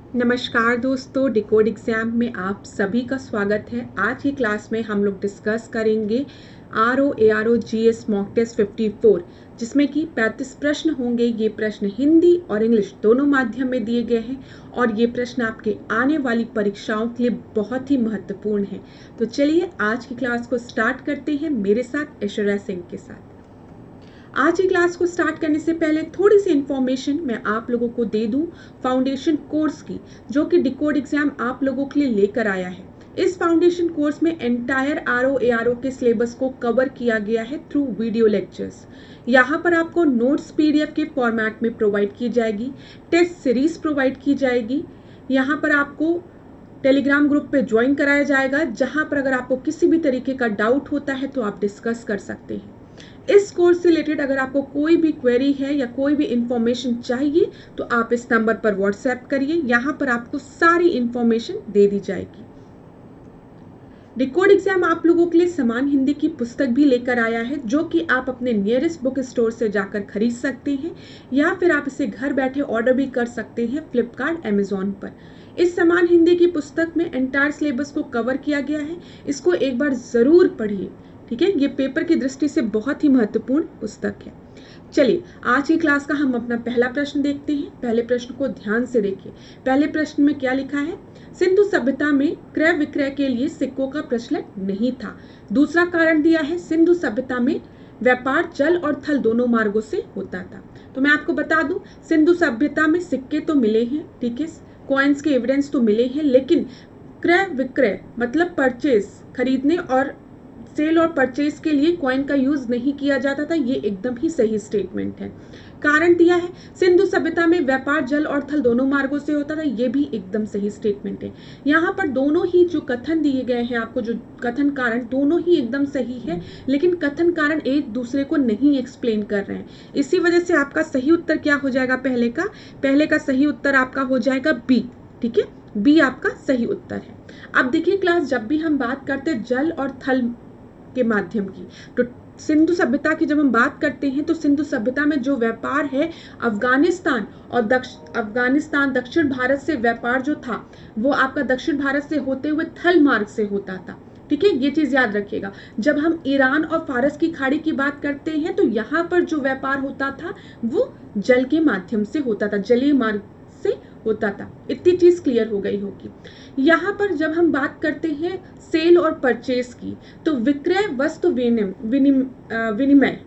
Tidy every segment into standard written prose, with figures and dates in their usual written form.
नमस्कार दोस्तों, decode exam में आप सभी का स्वागत है। आज की क्लास में हम लोग डिस्कस करेंगे RO GS मॉक टेस्ट 54, जिसमें कि 35 प्रश्न होंगे। ये प्रश्न हिंदी और इंग्लिश दोनों माध्यम में दिए गए हैं और ये प्रश्न आपके आने वाली परीक्षाओं के लिए बहुत ही महत्वपूर्ण है। तो चलिए आज की क्लास को स्टार्ट करते हैं मेरे साथ ऐश्वर्या सिंह के साथ। आज की क्लास को स्टार्ट करने से पहले थोड़ी सी इंफॉर्मेशन मैं आप लोगों को दे दूं फाउंडेशन कोर्स की, जो कि डिकोड एग्जाम आप लोगों के लिए लेकर आया है। इस फाउंडेशन कोर्स में एंटायर RO के सिलेबस को कवर किया गया है थ्रू वीडियो लेक्चर्स। यहाँ पर आपको नोट्स PDF के फॉर्मेट में प्रोवाइड की जाएगी, टेस्ट सीरीज प्रोवाइड की जाएगी। यहाँ पर आपको टेलीग्राम ग्रुप पे ज्वाइन कराया जाएगा, जहाँ पर अगर आपको किसी भी तरीके का डाउट होता है तो आप डिस्कस कर सकते हैं। इस कोर्स से रिलेटेड अगर आपको कोई भी क्वेरी है या कोई भी इंफॉर्मेशन चाहिए तो आप इस नंबर पर व्हाट्सएप करिए, यहाँ पर आपको सारी इंफॉर्मेशन दे दी जाएगी। डिकोड एग्जाम आप लोगों के लिए समान हिंदी की पुस्तक भी लेकर आया है, जो कि आप अपने नियरेस्ट बुक स्टोर से जाकर खरीद सकते हैं या फिर आप इसे घर बैठे ऑर्डर भी कर सकते हैं फ्लिपकार्ट, अमेजोन पर। इस समान हिंदी की पुस्तक में एंटायर सिलेबस को कवर किया गया है। इसको एक बार जरूर पढ़िए, ठीक है। ये पेपर की दृष्टि से बहुत ही महत्वपूर्ण पुस्तक है। चलिए आज की क्लास का हम अपना पहला प्रश्न देखते हैं। पहले प्रश्न को ध्यान से देखिए। पहले प्रश्न में क्या लिखा है? सिंधु सभ्यता में क्रय विक्रय के लिए सिक्कों का प्रचलन नहीं था। दूसरा कारण दिया है, सिंधु सभ्यता में व्यापार जल और थल दोनों मार्गों से होता था। तो मैं आपको बता दूं, सिंधु सभ्यता में सिक्के तो मिले हैं, ठीक है, कॉइन्स के एविडेंस तो मिले हैं, लेकिन क्रय विक्रय मतलब परचेज, खरीदने और सेल और परचेज के लिए कॉइन का यूज नहीं किया जाता था। ये एकदम ही सही स्टेटमेंट है। कारण दिया है, सिंधु सभ्यता में व्यापार जल और थल दोनों मार्गों से होता था। ये भी एकदम सही स्टेटमेंट है। यहाँ पर दोनों ही जो कथन दिए गए हैं, आपको जो कथन कारण, दोनों ही एकदम सही है, लेकिन कथन कारण एक दूसरे को नहीं एक्सप्लेन कर रहे हैं। इसी वजह से आपका सही उत्तर क्या हो जाएगा? पहले का सही उत्तर आपका हो जाएगा बी, ठीक है। बी आपका सही उत्तर है। अब देखिए क्लास, जब भी हम बात करते हैं जल और थल के माध्यम की, तो सिंधु सभ्यता की जब हम बात करते हैं तो सिंधु सभ्यता में जो व्यापार है, अफगानिस्तान और दक्षिण भारत से व्यापार जो था वो आपका दक्षिण भारत से होते हुए थल मार्ग से होता था, ठीक है। ये चीज याद रखिएगा। जब हम ईरान और फारस की खाड़ी की बात करते हैं तो यहाँ पर जो व्यापार होता था वो जल के माध्यम से होता था, जलीय मार्ग से होता था। इतनी चीज क्लियर हो गई होगी। यहाँ पर जब हम बात करते हैं सेल और परचेज की, तो विक्रय वस्तु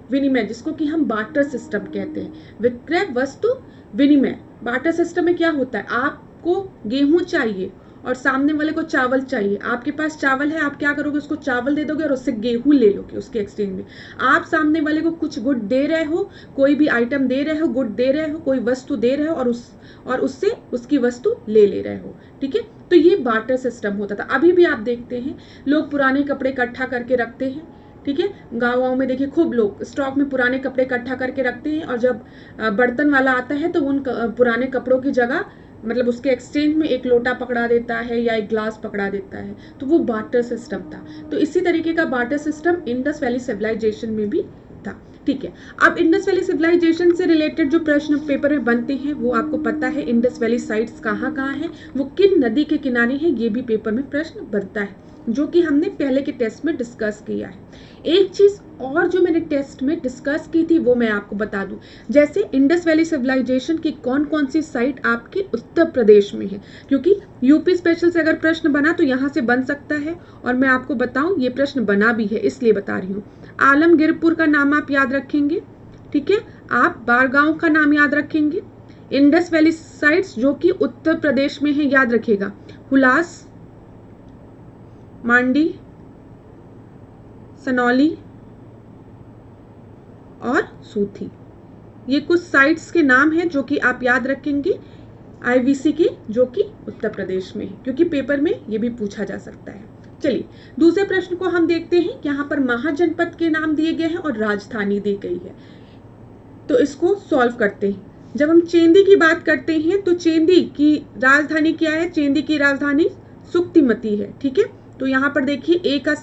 विनिमय जिसको कि हम बार्टर सिस्टम कहते हैं। विक्रय वस्तु विनिमय बार्टर सिस्टम में क्या होता है? आपको गेहूं चाहिए और सामने वाले को चावल चाहिए। आपके पास चावल है, आप क्या करोगे? उसको चावल दे दोगे और उससे गेहूं ले लोगे उसके एक्सचेंज में। आप सामने वाले को कुछ गुड दे रहे हो, कोई भी आइटम दे रहे हो, गुड दे रहे हो, कोई वस्तु दे रहे हो और उससे उसकी वस्तु ले रहे हो, ठीक है। तो ये बार्टर सिस्टम होता था। अभी भी आप देखते हैं लोग पुराने कपड़े इकट्ठा करके रखते हैं, ठीक है। गाँव में देखिए खूब लोग स्टॉक में पुराने कपड़े इकट्ठा करके रखते हैं, और जब बर्तन वाला आता है तो उन पुराने कपड़ों की जगह मतलब उसके एक्सचेंज में एक लोटा पकड़ा देता है या एक ग्लास पकड़ा देता है। तो वो बार्टर सिस्टम था। तो इसी तरीके का barter system Indus valley civilization में भी था, ठीक है। अब इंडस वैली सिविलाइजेशन से रिलेटेड जो प्रश्न पेपर में बनते हैं वो आपको पता है। इंडस वैली साइट्स कहाँ कहाँ है, वो किन नदी के किनारे है, ये भी पेपर में प्रश्न बनता है, जो कि हमने पहले के टेस्ट में डिस्कस किया है। एक चीज और जो मैंने टेस्ट में डिस्कस की थी वो मैं आपको बता दूं, जैसे इंडस वैली सिविलाइजेशन की कौन कौन सी साइट आपके उत्तर प्रदेश में है, क्योंकि यूपी स्पेशल से अगर प्रश्न बना तो यहाँ से बन सकता है। और मैं आपको बताऊं ये प्रश्न बना भी है, इसलिए बता रही हूँ। आलमगीरपुर का नाम आप याद रखेंगे, ठीक है। आप बारगांव का नाम याद रखेंगे। इंडस वैली साइट्स जो कि उत्तर प्रदेश में है, याद रखिएगा, हुलास, मांडी, सनौली और सूथी। ये कुछ साइट्स के नाम हैं जो कि आप याद रखेंगे IVC के, जो कि उत्तर प्रदेश में है, क्योंकि पेपर में ये भी पूछा जा सकता है। चलिए दूसरे प्रश्न को हम देखते हैं। यहाँ पर महाजनपद के नाम दिए गए हैं और राजधानी दी गई है, तो इसको सॉल्व करते हैं। जब हम चेंदी की बात करते हैं तो चेंदी की राजधानी क्या है? चेंदी की राजधानी सुक्तिमती है, ठीक है। तो यहाँ पर देखिए ए का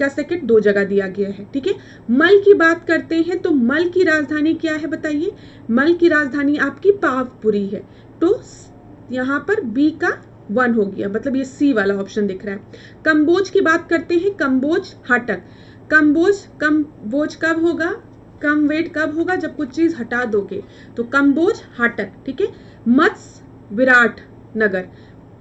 सेकंड दो जगह दिया गया है, ठीक है। मल की बात करते हैं तो मल की राजधानी क्या है बताइए? मल की राजधानी आपकी पावपुरी है। तो यहाँ पर बी का 1 हो गया, मतलब ये सी वाला ऑप्शन दिख रहा है। कम्बोज की बात करते हैं, कम्बोज हाटक। कम्बोज कब होगा, कम वेट कब होगा, जब कुछ चीज हटा दोगे, तो कम्बोज हाटक, ठीक है। मत्स्य विराट नगर,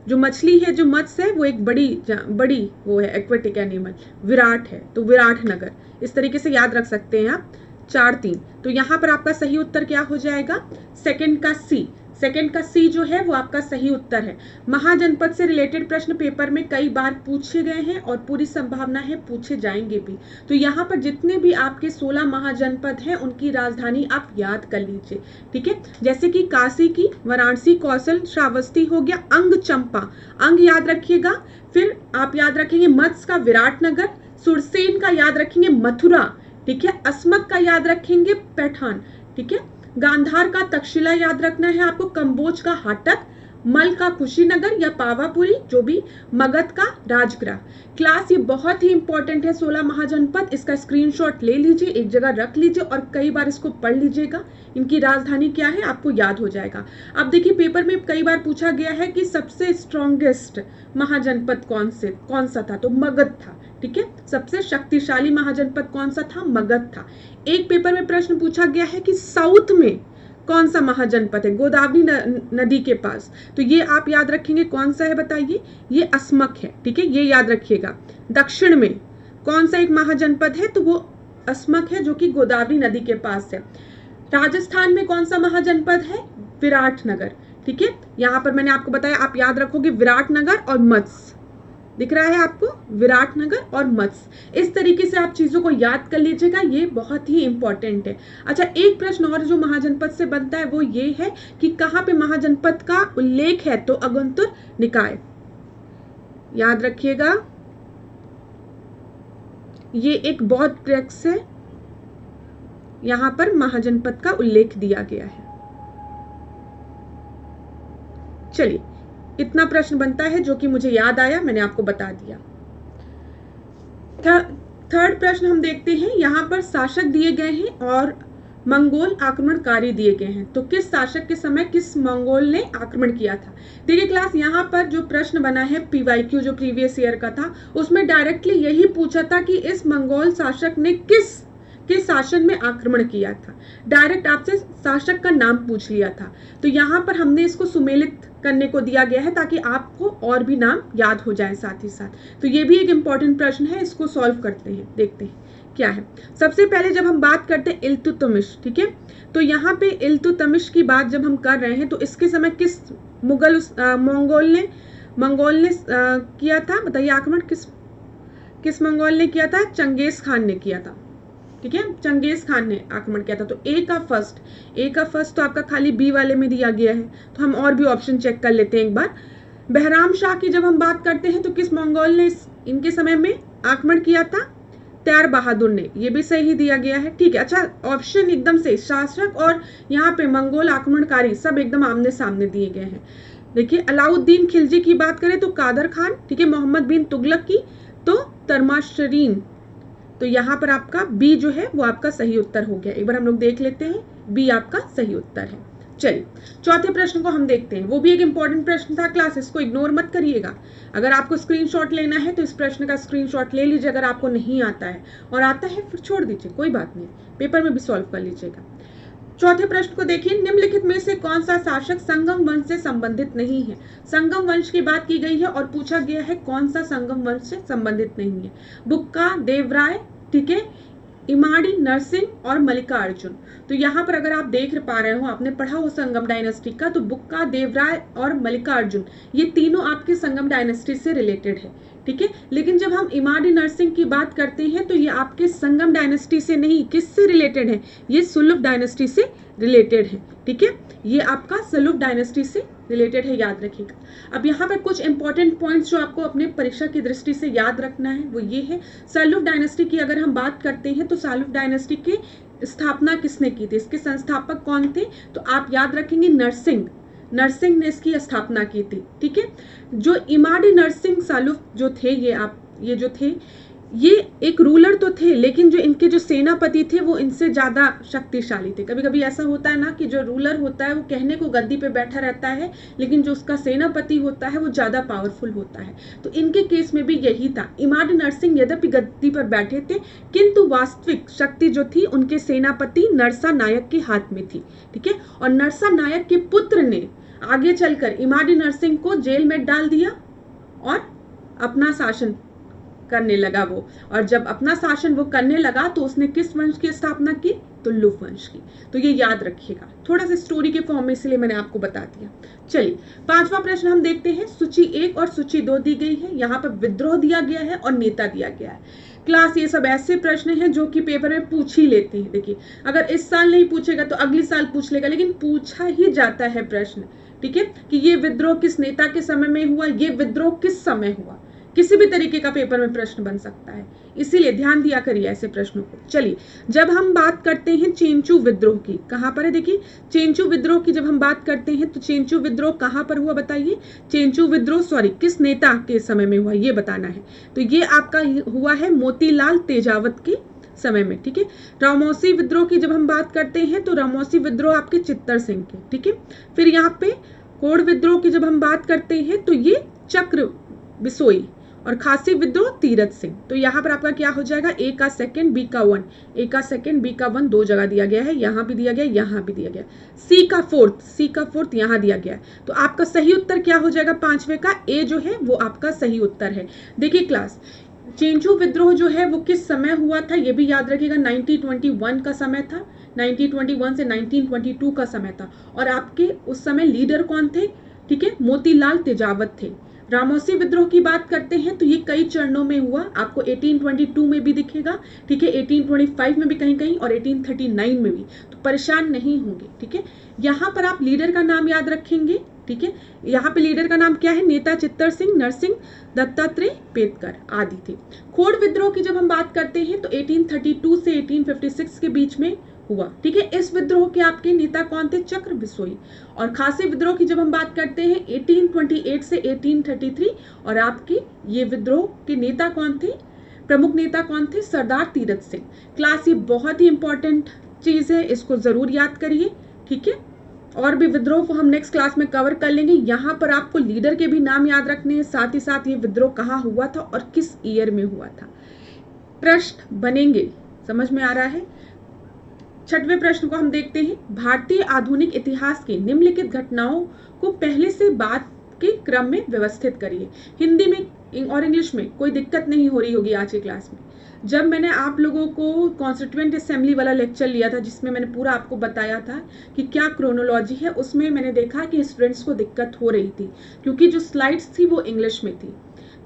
जो मछली है, जो मत्स्य है वो एक बड़ी वो है एक्वेटिक एनिमल, विराट है तो विराट नगर, इस तरीके से याद रख सकते हैं आप। 4-3, तो यहाँ पर आपका सही उत्तर क्या हो जाएगा, सेकंड का सी। सेकंड का सी जो है वो आपका सही उत्तर है। महाजनपद से रिलेटेड प्रश्न पेपर में कई बार पूछे गए हैं और पूरी संभावना है पूछे जाएंगे भी। तो यहाँ पर जितने भी आपके 16 महाजनपद हैं उनकी राजधानी आप याद कर लीजिए, ठीक है। जैसे कि काशी की वाराणसी, कौशल, श्रावस्ती हो गया, अंग चंपा, अंग याद रखिएगा। फिर आप याद रखेंगे मत्स्य का विराटनगर, सुरसेन का याद रखेंगे मथुरा, ठीक है। अस्मक का याद रखेंगे पैठान, ठीक है। गांधार का तक्षशिला याद रखना है आपको, कंबोज का हाटक, मल का कुशीनगर या पावापुरी, जो भी, मगध का राजगृह। क्लास ये बहुत ही इंपॉर्टेंट है, 16 महाजनपद, इसका स्क्रीनशॉट ले लीजिए, एक जगह रख लीजिए और कई बार इसको पढ़ लीजिएगा। इनकी राजधानी क्या है आपको याद हो जाएगा। अब देखिए पेपर में कई बार पूछा गया है कि सबसे स्ट्रॉन्गेस्ट महाजनपद कौन सा था, तो मगध था, ठीक है। सबसे शक्तिशाली महाजनपद कौन सा था, मगध था। एक पेपर में प्रश्न पूछा गया है कि साउथ में कौन सा महाजनपद है, गोदावरी नदी के पास, तो ये आप याद रखेंगे कौन सा है बताइए, ये अस्मक है, ठीक है, ये याद रखिएगा। दक्षिण में कौन सा एक महाजनपद है, तो वो अस्मक है जो कि गोदावरी नदी के पास है। राजस्थान में कौन सा महाजनपद है, विराटनगर, ठीक है। यहाँ पर मैंने आपको बताया, आप याद रखोगे विराटनगर और मत्स्य, दिख रहा है आपको, विराटनगर और मत्स्य। इस तरीके से आप चीजों को याद कर लीजिएगा, ये बहुत ही इंपॉर्टेंट है। अच्छा, एक प्रश्न और जो महाजनपद से बनता है वो ये है कि कहाँ पे महाजनपद का उल्लेख है, तो अगुंतुर निकाय, याद रखिएगा, ये एक बौद्ध टेक्स्ट है, यहां पर महाजनपद का उल्लेख दिया गया है। चलिए, इतना प्रश्न बनता है जो कि मुझे याद आया, मैंने आपको बता दिया। थर्ड प्रश्न हम देखते हैं, यहां पर शासक दिए गए हैं और मंगोल आक्रमणकारी दिए गए हैं, तो किस शासक के समय किस मंगोल ने आक्रमण किया था। देखिए क्लास, यहाँ पर जो प्रश्न बना है पीवाईक्यू जो प्रीवियस ईयर का था, उसमें डायरेक्टली यही पूछा था कि इस मंगोल शासक ने किस शासन में आक्रमण किया था, डायरेक्ट आपसे शासक का नाम पूछ लिया था। तो यहाँ पर हमने इसको सुमेलित करने को दिया गया है ताकि आपको और भी नाम याद हो जाए साथ ही साथ। तो ये भी एक इंपॉर्टेंट प्रश्न है, इसको सॉल्व करते हैं, देखते हैं क्या है। सबसे पहले जब हम बात करते हैं इल्तुतमिश, ठीक है, तो यहाँ पे इल्तुतमिश की बात जब हम कर रहे हैं तो इसके समय किस मंगोल ने किया था, बताइए आक्रमण किस मंगोल ने किया था, चंगेज खान ने किया था, ठीक है, चंगेज खान ने आक्रमण किया था। तो ए का फर्स्ट तो आपका खाली बी वाले में दिया गया है, तो हम और भी ऑप्शन चेक कर लेते हैं एक बार। बहराम शाह की जब हम बात करते हैं तो किस मंगोल ने इनके समय में आक्रमण किया था, त्यार बहादुर ने, ये भी सही दिया गया है, ठीक है। अच्छा, ऑप्शन एकदम से शासक और यहाँ पे मंगोल आक्रमणकारी सब एकदम आमने सामने दिए गए हैं। देखिए, अलाउद्दीन खिलजी की बात करें तो कादर खान, ठीक है, मोहम्मद बिन तुगलक की तो तरमाशरीन, तो यहाँ पर आपका बी जो है वो आपका सही उत्तर हो गया। एक बार हम लोग देख लेते हैं, बी आपका सही उत्तर है। चलिए, चौथे प्रश्न को हम देखते हैं, वो भी एक इंपॉर्टेंट प्रश्न था क्लास, इसको इग्नोर मत करिएगा। अगर आपको स्क्रीनशॉट लेना है तो इस प्रश्न का स्क्रीनशॉट ले लीजिए, अगर आपको नहीं आता है, और आता है फिर छोड़ दीजिए, कोई बात नहीं, पेपर में भी सॉल्व कर लीजिएगा। चौथे प्रश्न को देखिए, निम्नलिखित में से कौन सा शासक संगम वंश से संबंधित नहीं है। संगम वंश की बात की गई है और पूछा गया है कौन सा संगम वंश से संबंधित नहीं है। बुक्का देवराय, ठीक है, इमाड़ी नरसिंह और मल्लिकार्जुन। तो यहाँ पर अगर आप देख पा रहे हो, आपने पढ़ा हो संगम डायनेस्टी का, तो बुक्का देवराय और मल्लिकार्जुन ये तीनों आपके संगम डायनेस्टी से रिलेटेड है, ठीक है। लेकिन जब हम इमाड़ी नरसिंह की बात करते हैं तो ये आपके संगम डायनेस्टी से नहीं, किससे रिलेटेड है, ये सुलभ डायनेस्टी से रिलेटेड है, ठीक है, ये आपका सुलभ डायनेस्टी से रिलेटेड है, याद रखिएगा। अब यहाँ पर कुछ इंपॉर्टेंट पॉइंट्स जो आपको अपने परीक्षा की दृष्टि से याद रखना है वो ये है, सल्लूक डायनेस्टी की अगर हम बात करते हैं तो सल्लूक डायनेस्टी की स्थापना किसने की थी, इसके संस्थापक कौन थे, तो आप याद रखेंगे नरसिंह ने इसकी स्थापना की थी, ठीक है। जो इमाड़ी नरसिंह सल्लूक जो थे, ये जो थे, ये एक रूलर तो थे, लेकिन जो इनके जो सेनापति थे वो इनसे ज्यादा शक्तिशाली थे। कभी कभी ऐसा होता है ना कि जो रूलर होता है वो कहने को गद्दी पे बैठा रहता है, लेकिन जो उसका सेनापति होता है वो ज्यादा पावरफुल होता है। तो इनके केस में भी यही था। इमाड नरसिंह यद्यपि गद्दी पर बैठे थे, किंतु वास्तविक शक्ति जो थी उनके सेनापति नरसा नायक के हाथ में थी। ठीक है, और नरसा नायक के पुत्र ने आगे चलकर इमाडी नरसिंह को जेल में डाल दिया और अपना शासन करने लगा वो। और जब अपना शासन वो करने लगा तो उसने किस वंश की स्थापना की? तो लुप वंश की। तो ये याद रखिएगा, थोड़ा सा स्टोरी के फॉर्म में, इसलिए मैंने आपको बता दिया। चलिए 5वां प्रश्न हम देखते हैं। सूची 1 और सूची 2 दी गई है, यहाँ पर विद्रोह दिया गया है और नेता दिया गया है। क्लास ये सब ऐसे प्रश्न हैं जो कि पेपर में पूछ ही लेते हैं। देखिए, अगर इस साल नहीं पूछेगा तो अगले साल पूछ लेगा, लेकिन पूछा ही जाता है प्रश्न। ठीक है, कि ये विद्रोह किस नेता के समय में हुआ, ये विद्रोह किस समय हुआ, किसी भी तरीके का पेपर में प्रश्न बन सकता है, इसीलिए ध्यान दिया करिए ऐसे प्रश्नों को। चलिए, जब हम बात करते हैं चेंचू विद्रोह की, कहां पर है? देखिए, चेंचू विद्रोह की जब हम बात करते हैं तो चेंचू विद्रोह कहां पर हुआ बताइए? चेंचू विद्रोह किस नेता के समय में हुआ, ये बताना है। तो ये आपका हुआ है मोतीलाल तेजावत के समय में। ठीक है, रामौसी विद्रोह की जब हम बात करते हैं तो रामौसी विद्रोह आपके चित्तर सिंह के। ठीक है, फिर यहाँ पे कोड विद्रोह की जब हम बात करते हैं तो ये चक्र बिसोई, और खासी विद्रोह तीरथ सिंह। तो यहाँ पर आपका क्या हो जाएगा? ए का सेकंड, बी का 1, ए का सेकंड, बी का 1 दो जगह दिया गया है, यहाँ भी दिया गया, यहाँ भी दिया गया। सी का फोर्थ यहाँ दिया गया है। तो आपका सही उत्तर क्या हो जाएगा? 5वें का ए जो है वो आपका सही उत्तर है। देखिए क्लास, चेंचू विद्रोह जो है वो किस समय हुआ था ये भी याद रखिएगा। 1921 का समय था, 1921 से 1922 का समय था। और आपके उस समय लीडर कौन थे? ठीक है, मोतीलाल तेजावत थे। रामौसी विद्रोह की बात करते हैं तो ये कई चरणों में हुआ, आपको 1822 में भी दिखेगा। ठीक है, 1825 में भी कहीं कहीं, और 1839 में भी। तो परेशान नहीं होंगे। ठीक है, यहाँ पर आप लीडर का नाम याद रखेंगे। ठीक है, यहाँ पे लीडर का नाम क्या है? नेता चित्तर सिंह, नरसिंह, दत्तात्रेय, पेटकर आदि थे। खोड़ विद्रोह की जब हम बात करते हैं तो 1832 से 1856 के बीच में हुआ। ठीक है, इस विद्रोह के आपके नेता कौन थे? चक्र बिसोई। और खासी विद्रोह की जब हम बात करते हैं 1828 से 1833, और आपके ये विद्रोह के नेता कौन थे? प्रमुख नेता कौन थे? सरदार तीरथ सिंह। क्लास ये बहुत ही इंपॉर्टेंट चीज है, इसको जरूर याद करिए। ठीक है, और भी विद्रोह को हम नेक्स्ट क्लास में कवर कर लेंगे। यहाँ पर आपको लीडर के भी नाम याद रखने हैं, साथ ही साथ ये विद्रोह कहाँ हुआ था और किस ईयर में हुआ था। प्रश्न बनेंगे, समझ में आ रहा है? 6वें प्रश्न को हम देखते हैं। भारतीय आधुनिक इतिहास की निम्नलिखित घटनाओं को पहले से बाद के क्रम में व्यवस्थित करिए। हिंदी में और इंग्लिश में कोई दिक्कत नहीं हो रही होगी आज की क्लास में। जब मैंने आप लोगों को कॉन्स्टिट्यूएंट असेंबली वाला लेक्चर लिया था, जिसमें मैंने पूरा आपको बताया था कि क्या क्रोनोलॉजी है, उसमें मैंने देखा कि स्टूडेंट्स को दिक्कत हो रही थी, क्योंकि जो स्लाइड्स थी वो इंग्लिश में थी।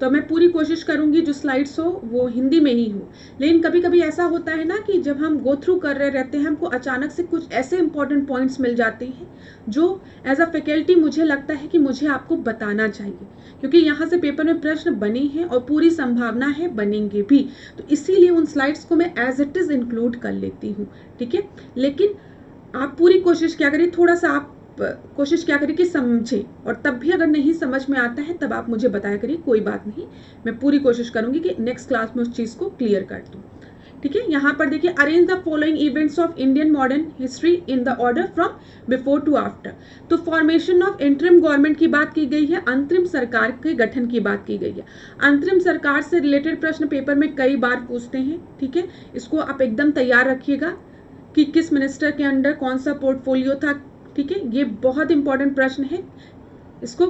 तो मैं पूरी कोशिश करूंगी जो स्लाइड्स हो वो हिंदी में ही हो। लेकिन कभी कभी ऐसा होता है ना कि जब हम गो थ्रू कर रहे रहते हैं, हमको अचानक से कुछ ऐसे इंपॉर्टेंट पॉइंट्स मिल जाते हैं जो एज अ फैकल्टी मुझे लगता है कि मुझे आपको बताना चाहिए, क्योंकि यहाँ से पेपर में प्रश्न बने हैं और पूरी संभावना है बनेंगे भी। तो इसीलिए उन स्लाइड्स को मैं एज इट इज इंक्लूड कर लेती हूँ। ठीक है, लेकिन आप पूरी कोशिश क्या करिए, थोड़ा सा आप कोशिश क्या करिए कि समझे, और तब भी अगर नहीं समझ में आता है तब आप मुझे बताया करिए, कोई बात नहीं। मैं पूरी कोशिश करूंगी कि नेक्स्ट क्लास में उस चीज को क्लियर कर दूं। ठीक है, यहाँ पर देखिए, arrange the following events of Indian modern history in the order from before to after. तो फॉर्मेशन ऑफ इंटरिम गवर्नमेंट की बात की गई है, अंतरिम सरकार के गठन की बात की गई है। अंतरिम सरकार से रिलेटेड प्रश्न पेपर में कई बार पूछते हैं। ठीक है, इसको आप एकदम तैयार रखिएगा कि किस मिनिस्टर के अंडर कौन सा पोर्टफोलियो था। ठीक है, ये बहुत इंपॉर्टेंट प्रश्न है, इसको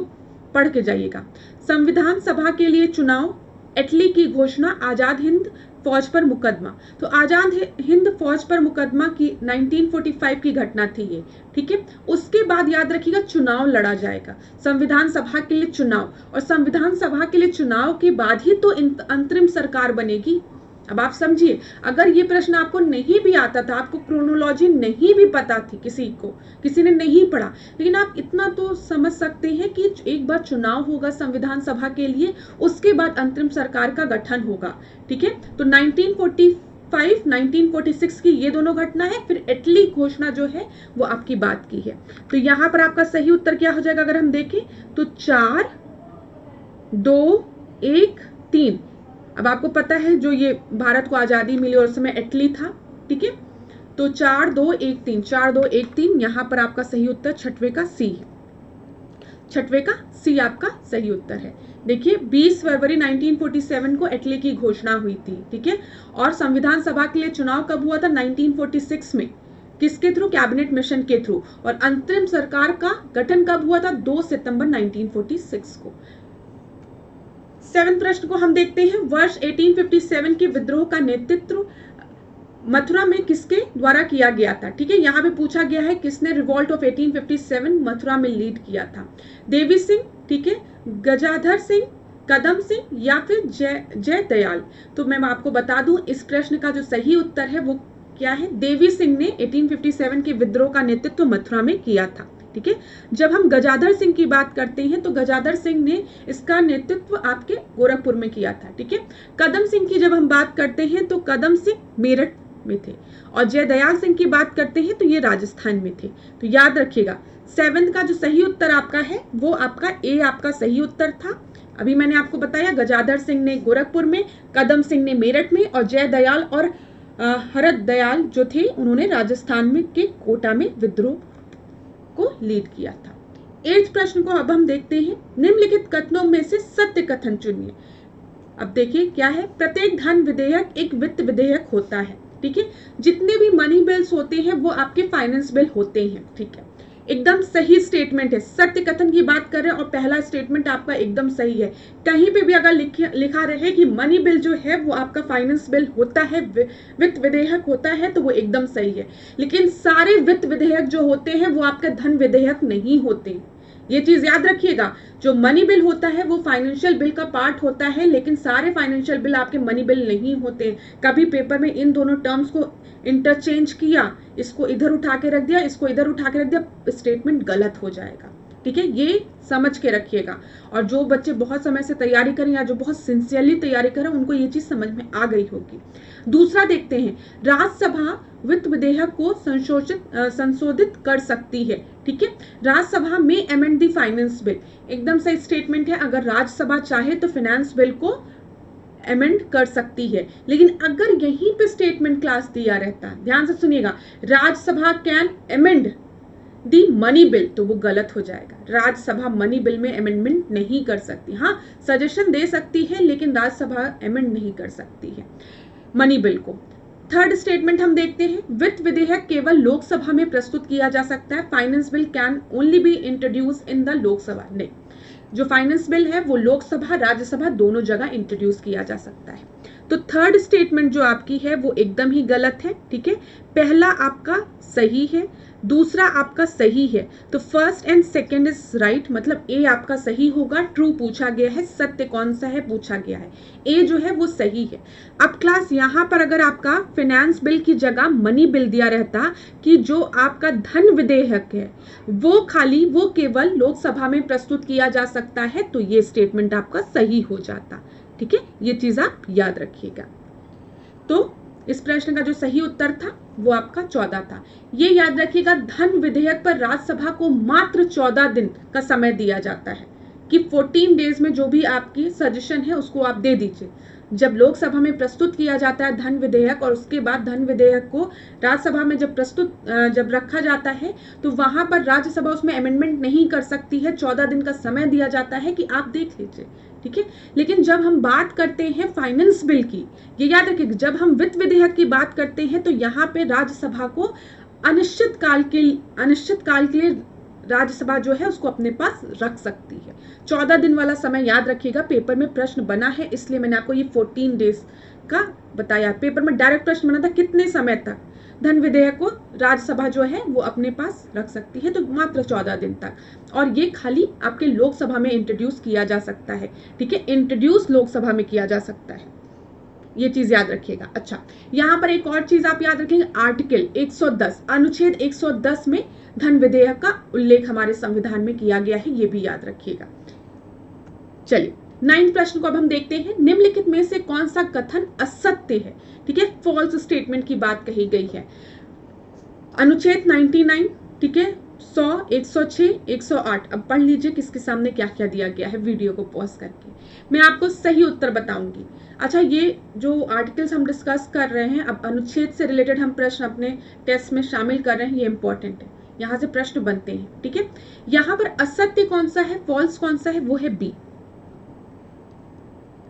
पढ़ के जाइएगा। संविधान सभा के लिए चुनाव, एटली की घोषणा, आजाद हिंद फौज पर मुकदमा। तो आजाद हिंद फौज पर मुकदमा की 1945 की घटना थी ये। ठीक है, उसके बाद याद रखिएगा चुनाव लड़ा जाएगा, संविधान सभा के लिए चुनाव, और संविधान सभा के लिए चुनाव के बाद ही तो अंतरिम सरकार बनेगी। अब आप समझिए, अगर ये प्रश्न आपको नहीं भी आता था, आपको क्रोनोलॉजी नहीं भी पता थी, किसी ने नहीं पढ़ा, लेकिन आप इतना तो समझ सकते हैं कि एक बार चुनाव होगा संविधान सभा के लिए, उसके बाद अंतरिम सरकार का गठन होगा। ठीक है, तो 1945, 1946 की ये दोनों घटना है, फिर एटली घोषणा जो है वो आपकी बात की है। तो यहाँ पर आपका सही उत्तर क्या हो जाएगा अगर हम देखें तो 4, 2, 1, 3। अब आपको पता है जो ये भारत को आजादी मिली और उस समय इटली था, ठीक है। तो 4-2-1-3 यहाँ पर आपका सही उत्तर छठवें का सी है, छठवें का सी आपका सही उत्तर है। देखिए 20 फरवरी 1947 को इटली की घोषणा हुई थी, ठीक है। और संविधान सभा के लिए चुनाव कब हुआ था? 1946 में। किसके थ्रू? कैबिनेट मिशन के थ्रू। और अंतरिम सरकार का गठन कब हुआ था? 2 सितंबर 1946 को। 7वें प्रश्न को हम देखते हैं। वर्ष 1857 के विद्रोह का नेतृत्व मथुरा में किसके द्वारा किया गया था? ठीक है, यहाँ पे पूछा गया है किसने रिवॉल्ट ऑफ 1857 मथुरा में लीड किया था। देवी सिंह, ठीक है, गजाधर सिंह, कदम सिंह या फिर जय दयाल। तो मैं आपको बता दूं इस प्रश्न का जो सही उत्तर है वो क्या है? देवी सिंह ने 1857 के विद्रोह का नेतृत्व मथुरा में किया था, ठीक है। जब हम गजाधर सिंह की बात करते हैं तो गजाधर सिंह ने इसका नेतृत्व आपके गोरखपुर में किया था, ठीक है। कदम सिंह की जब हम बात करते हैं तो कदम सिंह मेरठ में थे। और जय दयाल सिंह की बात करते हैं तो ये राजस्थान में थे। तो याद रखिएगा 7 का जो सही उत्तर आपका है वो आपका ए आपका सही उत्तर था। अभी मैंने आपको बताया गजाधर सिंह ने गोरखपुर में, कदम सिंह ने मेरठ में और जय दयाल और हरद दयाल जो थे उन्होंने राजस्थान में के कोटा में विद्रोह को लीड किया था। 8वें प्रश्न को अब हम देखते हैं। निम्नलिखित कथनों में से सत्य कथन चुनिए। अब देखिए क्या है, प्रत्येक धन विधेयक एक वित्त विधेयक होता है, ठीक है। जितने भी मनी बिल्स होते हैं वो आपके फाइनेंस बिल होते हैं, ठीक है। एकदम सही स्टेटमेंट है, सत्य कथन की बात कर रहे हैं और पहला स्टेटमेंट आपका एकदम सही है। कहीं पे भी अगर लिखा रहे कि मनी बिल जो है वो आपका फाइनेंस बिल होता है, वित्त विधेयक होता है, तो वो एकदम सही है। लेकिन सारे वित्त विधेयक जो होते हैं वो आपके धन विधेयक नहीं होते। ये चीज याद रखिएगा, जो मनी बिल होता है वो फाइनेंशियल बिल का पार्ट होता है, लेकिन सारे फाइनेंशियल बिल आपके मनी बिल नहीं होते। कभी पेपर में इन दोनों टर्म्स को इंटरचेंज किया, इसको इधर उठा के रख दिया, इसको इधर उठा के रख दिया, स्टेटमेंट गलत हो जाएगा, ठीक है। ये समझ के रखिएगा। और जो बच्चे बहुत समय से तैयारी करें या जो बहुत सिंसियरली तैयारी करें उनको ये चीज समझ में आ गई होगी। दूसरा देखते हैं, राज्यसभा वित्त विधेयक को संशोधित कर सकती है, ठीक है। राज्यसभा में अमेंड द फाइनेंस बिल, एकदम सही स्टेटमेंट है। अगर राज्यसभा चाहे तो फाइनेंस बिल को अमेंड कर सकती है। लेकिन अगर यहीं पे स्टेटमेंट क्लास दिया रहता, ध्यान से सुनिएगा, Rajya Sabha can amend the money bill, तो वो गलत हो जाएगा। राज्यसभा मनी बिल में अमेंडमेंट नहीं कर सकती। हाँ, सजेशन दे सकती है लेकिन राज्यसभा अमेंड नहीं कर सकती है मनी बिल को। 3rd स्टेटमेंट हम देखते हैं, वित्त विधेयक केवल लोकसभा में प्रस्तुत किया जा सकता है। Finance bill can only be introduce in the Lok Sabha. नहीं, जो फाइनेंस बिल है वो लोकसभा राज्यसभा दोनों जगह इंट्रोड्यूस किया जा सकता है। तो 3rd स्टेटमेंट जो आपकी है वो एकदम ही गलत है, ठीक है। पहला आपका सही है, दूसरा आपका सही है। तो 1st and 2nd is right, मतलब ए आपका सही होगा। ट्रू पूछा गया है, सत्य कौन सा है पूछा गया है, ए जो है वो सही है। अब क्लास यहाँ पर अगर आपका फाइनेंस बिल की जगह मनी बिल दिया रहता कि जो आपका धन विधेयक है वो केवल लोकसभा में प्रस्तुत किया जा सकता है, तो ये स्टेटमेंट आपका सही हो जाता, ठीक है। ये चीज आप याद रखिएगा। तो इस प्रश्न का जो सही उत्तर था वो आपका 14 था। ये याद रखिएगा, धन विधेयक पर राज्यसभा को मात्र 14 दिन का समय दिया जाता है कि 14 डेज में जो भी आपकी सजेशन है उसको आप दे दीजिए। जब लोकसभा में प्रस्तुत किया जाता है धन विधेयक और उसके बाद धन विधेयक को राज्यसभा में जब रखा जाता है तो वहां पर राज्यसभा उसमें अमेंडमेंट नहीं कर सकती है। 14 दिन का समय दिया जाता है कि आप देख लीजिए, ठीक है। लेकिन जब हम बात करते हैं फाइनेंस बिल की, ये याद रखिए, जब हम वित्त विधेयक की बात करते हैं तो यहाँ पे राज्यसभा को अनिश्चित काल के लिए राज्यसभा जो है उसको अपने पास रख सकती है। 14 दिन वाला समय याद रखिएगा, पेपर में प्रश्न बना है इसलिए मैंने आपको ये 14 डेज का बताया। पेपर में डायरेक्ट प्रश्न बना था कितने समय तक धन विधेयक को राज्यसभा जो है वो अपने पास रख सकती है, तो मात्र 14 दिन तक। और ये खाली आपके लोकसभा में इंट्रोड्यूस किया जा सकता है, ठीक है। इंट्रोड्यूस लोकसभा में किया जा सकता है, ये चीज याद रखिएगा। अच्छा, यहाँ पर एक और चीज आप याद रखेंगे, आर्टिकल 110 अनुच्छेद 110 में धन विधेयक का उल्लेख हमारे संविधान में किया गया है, ये भी याद रखिएगा। चलिए 9वें प्रश्न को अब हम देखते हैं। निम्नलिखित में से कौन सा कथन असत्य है, ठीक है, फॉल्स स्टेटमेंट की बात कही गई है। अनुच्छेद 99, ठीक है, 100, 106, 108। अब पढ़ लीजिए किसके सामने क्या क्या दिया गया है वीडियो को पॉज करके। मैं आपको सही उत्तर बताऊंगी। अच्छा, ये जो आर्टिकल्स हम डिस्कस कर रहे हैं, अब अनुच्छेद से रिलेटेड हम प्रश्न अपने टेस्ट में शामिल कर रहे हैं, ये इंपॉर्टेंट है, यहाँ से प्रश्न बनते हैं। ठीक है, यहाँ पर असत्य कौन सा है, फॉल्स कौन सा है, वो है बी।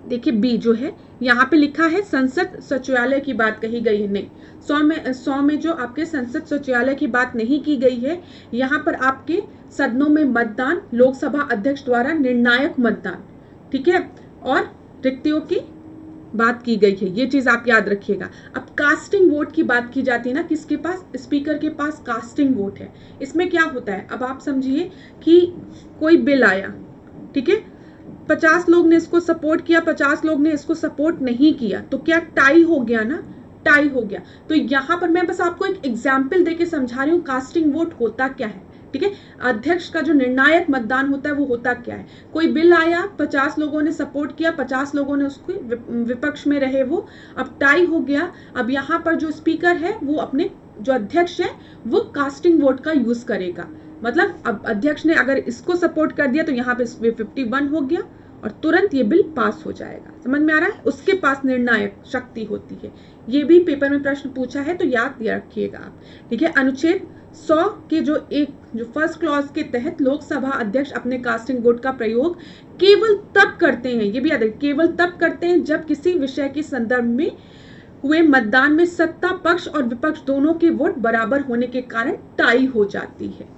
देखिए बी जो है यहाँ पे लिखा है संसद सचिवालय की बात कही गई है, नहीं। 100 में जो आपके संसद सचिवालय की बात नहीं की गई है, यहाँ पर आपके सदनों में मतदान, लोकसभा अध्यक्ष द्वारा निर्णायक मतदान, ठीक है, और रिक्तियों की बात की गई है, ये चीज आप याद रखिएगा। अब कास्टिंग वोट की बात की जाती है ना, किसके पास, स्पीकर के पास कास्टिंग वोट है। इसमें क्या होता है, अब आप समझिए कि कोई बिल आया, ठीक है, 50 लोग ने इसको सपोर्ट किया, 50 लोग ने इसको सपोर्ट नहीं किया, तो क्या टाई हो गया ना, टाई हो गया। तो यहां पर मैं बस आपको एक एग्जाम्पल देके समझा रही हूँ कास्टिंग वोट होता क्या है। ठीक है, अध्यक्ष का जो निर्णायक मतदान होता है वो होता क्या है। कोई बिल आया, 50 लोगों ने सपोर्ट किया, 50 लोगों ने उसको विपक्ष में रहे, वो अब टाई हो गया। अब यहाँ पर जो स्पीकर है वो अपने जो अध्यक्ष है वो कास्टिंग वोट का यूज करेगा। मतलब अब अध्यक्ष ने अगर इसको सपोर्ट कर दिया तो यहाँ पे 51 हो गया और तुरंत ये बिल पास हो जाएगा। समझ में आ रहा है, उसके पास निर्णायक शक्ति होती है। ये भी पेपर में प्रश्न पूछा है तो याद रखिएगा आप। ठीक है, अनुच्छेद 100 के जो फर्स्ट क्लॉज के तहत लोकसभा अध्यक्ष अपने कास्टिंग वोट का प्रयोग केवल तब करते हैं, ये भी याद रखिए, केवल तब करते हैं जब किसी विषय के संदर्भ में हुए मतदान में सत्ता पक्ष और विपक्ष दोनों के वोट बराबर होने के कारण टाई हो जाती है।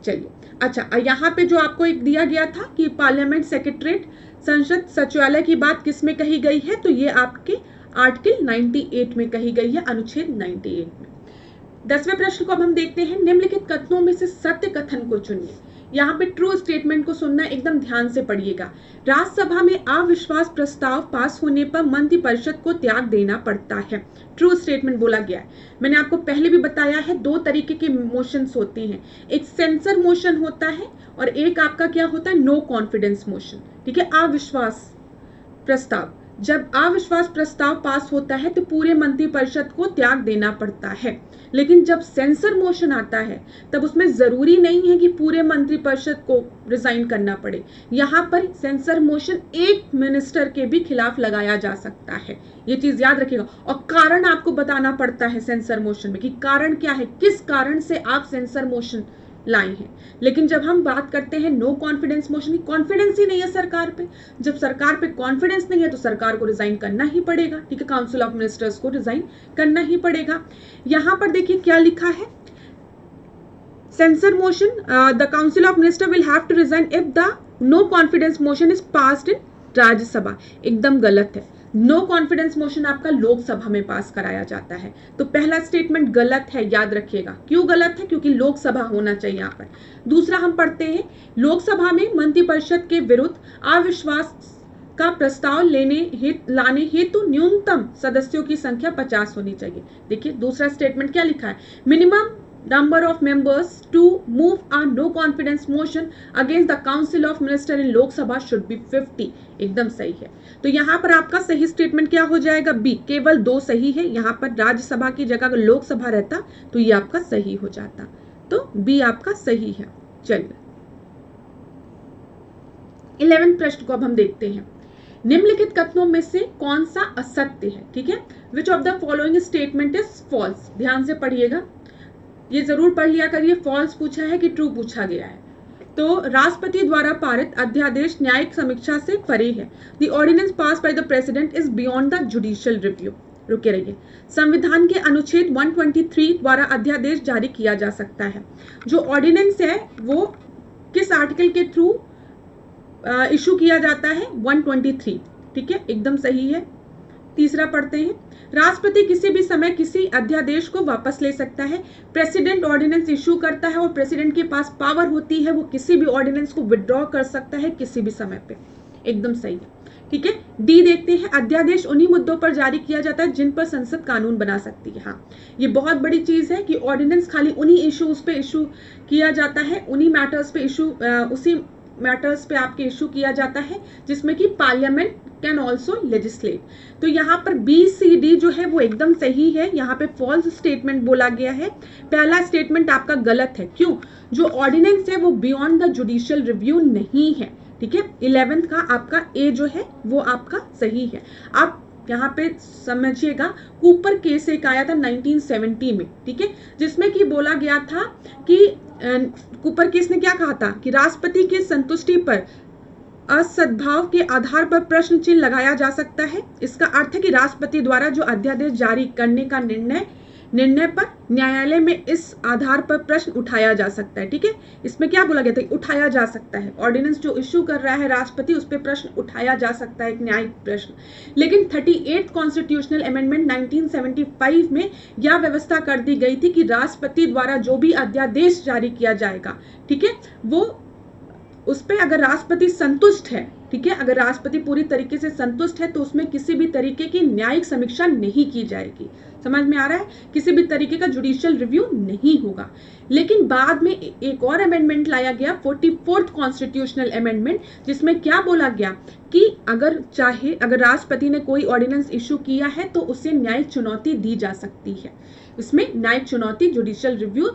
चलिए, अच्छा, यहाँ पे जो आपको एक दिया गया था कि पार्लियामेंट सेक्रेटरीट संसद सचिवालय की बात किस में कही गई है, तो ये आपके आर्टिकल 98 में कही गई है, अनुच्छेद 98 में। 10वें प्रश्न को अब हम देखते हैं, निम्नलिखित कथनों में से सत्य कथन को चुनिए। यहाँ पे ट्रू स्टेटमेंट को सुनना, एकदम ध्यान से पढ़िएगा। राज्यसभा में अविश्वास प्रस्ताव पास होने पर मंत्रिपरिषद को त्याग देना पड़ता है, ट्रू स्टेटमेंट बोला गया है। मैंने आपको पहले भी बताया है, दो तरीके के मोशंस होते हैं, एक सेंसर मोशन होता है और एक आपका क्या होता है, नो कॉन्फिडेंस मोशन। ठीक है, अविश्वास प्रस्ताव, जब अविश्वास प्रस्ताव पास होता है तो पूरे मंत्रिपरिषद को त्याग देना पड़ता है। लेकिन जब सेंसर मोशन आता है तब उसमें जरूरी नहीं है कि पूरे मंत्रिपरिषद को रिजाइन करना पड़े। यहाँ पर सेंसर मोशन एक मिनिस्टर के भी खिलाफ लगाया जा सकता है, ये चीज याद रखिएगा। और कारण आपको बताना पड़ता है सेंसर मोशन में कि कारण क्या है, किस कारण से आप सेंसर मोशन लाए हैं। लेकिन जब हम बात करते हैं नो कॉन्फिडेंस मोशन की, कॉन्फिडेंस ही नहीं है सरकार पे, जब सरकार पे कॉन्फिडेंस नहीं है तो सरकार को रिजाइन करना ही पड़ेगा। ठीक है, काउंसिल ऑफ मिनिस्टर्स को रिजाइन करना ही पड़ेगा। यहां पर देखिए क्या लिखा है, censure motion, the council of minister will have to resign if the no confidence motion is passed in Rajya Sabha. एकदम गलत है, नो कॉन्फिडेंस मोशन आपका लोकसभा में पास कराया जाता है। तो पहला स्टेटमेंट गलत है, याद रखिएगा। क्यों गलत है, क्योंकि लोकसभा होना चाहिए यहाँ पर। दूसरा हम पढ़ते हैं, लोकसभा में मंत्रिपरिषद के विरुद्ध अविश्वास का प्रस्ताव लाने हेतु न्यूनतम सदस्यों की संख्या 50 होनी चाहिए। देखिए दूसरा स्टेटमेंट क्या लिखा है, minimum number of members to move a no confidence motion against the council of minister in Lok Sabha should be 50। एकदम सही है। तो यहाँ पर आपका सही स्टेटमेंट क्या हो जाएगा, बी। केवल 2 सही है, यहाँ पर राज्यसभा की जगह अगर लोकसभा रहता तो ये आपका सही हो जाता, तो बी आपका सही है। चलिए 11वें प्रश्न को अब हम देखते हैं, निम्नलिखित कथनों में से कौन सा असत्य है। ठीक है, which of the following statement is false. ध्यान से पढ़िएगा, ये जरूर पढ़ लिया करिए, फॉल्स पूछा है कि ट्रू पूछा गया है। तो राष्ट्रपति द्वारा पारित अध्यादेश न्यायिक समीक्षा से परे है। The ordinance pass by the president is beyond the judicial review. रुके रहिए, संविधान के अनुच्छेद 123 द्वारा अध्यादेश जारी किया जा सकता है। जो ऑर्डिनेंस है वो किस आर्टिकल के थ्रू इशू किया जाता है, 123। ठीक है, एकदम सही है। तीसरा पढ़ते हैं, राष्ट्रपति किसी भी समय किसी अध्यादेश को वापस ले सकता है। प्रेसिडेंट ऑर्डिनेंस इशू करता है और प्रेसिडेंट के पास पावर होती है, वो किसी भी ऑर्डिनेंस को विड्रॉ कर सकता है किसी भी समय पे। एकदम सही है। ठीक है, डी देखते हैं, अध्यादेश उन्हीं मुद्दों पर जारी किया जाता है जिन पर संसद कानून बना सकती है। हाँ, ये बहुत बड़ी चीज है कि ऑर्डिनेंस खाली उन्हीं इश्यूज पे इशू किया जाता है, उन्हीं मैटर्स पे इशू, उसी मैटर्स पे आपके इशू किया जाता है, जिसमें कि पार्लियामेंट कैन ऑल्सो लेजिस्लेट। तो यहाँ पर BCD जो है वो एकदम सही है, यहाँ पे फॉल्स स्टेटमेंट बोला गया है। पहला स्टेटमेंट आपका गलत है, क्यों? जो ऑर्डिनेंस है वो बियॉन्ड द जुडिशियल रिव्यू नहीं है, ठीक है। 11th का आपका ए जो है वो आपका सही है। आप यहाँ पे समझिएगा, कूपर केस एक आया था 1970 में, ठीक है, जिसमें कि बोला गया था कि कूपर केस ने क्या कहा था कि राष्ट्रपति की संतुष्टि पर असद्भाव के आधार पर प्रश्न चिन्ह लगाया जा सकता है। इसका अर्थ है कि राष्ट्रपति द्वारा जो अध्यादेश जारी करने का निर्णय पर न्यायालय में इस आधार पर प्रश्न उठाया जा सकता है, ठीक है। इसमें क्या बोला गया था? उठाया जा सकता है। ऑर्डिनेंस जो इश्यू कर रहा है राष्ट्रपति, उस पर प्रश्न उठाया जा सकता है, एक न्यायिक प्रश्न। लेकिन 38 कॉन्स्टिट्यूशनल अमेंडमेंट 1975 में यह व्यवस्था कर दी गई थी कि राष्ट्रपति द्वारा जो भी अध्यादेश जारी किया जाएगा, ठीक है, वो उस पर अगर राष्ट्रपति संतुष्ट है, ठीक है, अगर राष्ट्रपति पूरी तरीके से संतुष्ट है तो उसमें किसी भी तरीके की न्यायिक समीक्षा नहीं की जाएगी। समझ में आ रहा है? किसी भी तरीके का जुडिशियल रिव्यू नहीं होगा। लेकिन बाद में एक और अमेंडमेंट लाया गया, 44th कॉन्स्टिट्यूशनल अमेंडमेंट, जिसमें क्या बोला गया कि अगर राष्ट्रपति ने कोई ऑर्डिनेंस इशू किया है तो उसे न्यायिक चुनौती दी जा सकती है। इसमें न्यायिक चुनौती, जुडिशियल रिव्यू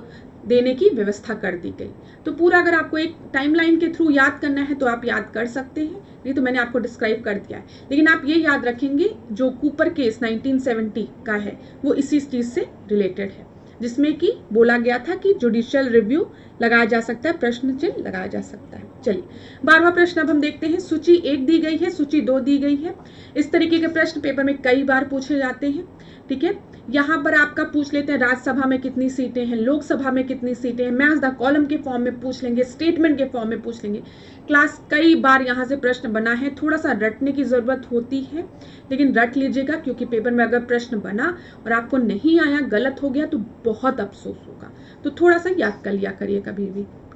देने की व्यवस्था कर दी गई। तो पूरा अगर आपको एक टाइमलाइन के थ्रू याद करना है तो आप याद कर सकते हैं, नहीं तो मैंने आपको डिस्क्राइब कर दिया है। लेकिन आप ये याद रखेंगे, जो कूपर केस 1970 का है वो इसी चीज से रिलेटेड है, जिसमें कि बोला गया था कि जुडिशियल रिव्यू लगाया जा सकता है, प्रश्न चिन्ह लगाया जा सकता है। चलिए 12वां प्रश्न अब हम देखते हैं। सूची 1 दी गई है, सूची 2 दी गई है। इस तरीके के प्रश्न पेपर में कई बार पूछे जाते हैं, ठीक है। यहाँ पर आपका पूछ लेते हैं राज्यसभा में कितनी सीटें हैं, लोकसभा में कितनी सीटें हैं, मैच द कॉलम के फॉर्म में पूछ लेंगे, स्टेटमेंट के फॉर्म में पूछ लेंगे। क्लास कई बार यहाँ से प्रश्न बना है, थोड़ा सा रटने की जरूरत होती है, लेकिन रट लीजिएगा, क्योंकि पेपर में अगर प्रश्न बना और आपको नहीं आया, गलत हो गया, तो बहुत अफसोस होगा। तो थोड़ा सा याद कर लिया करिए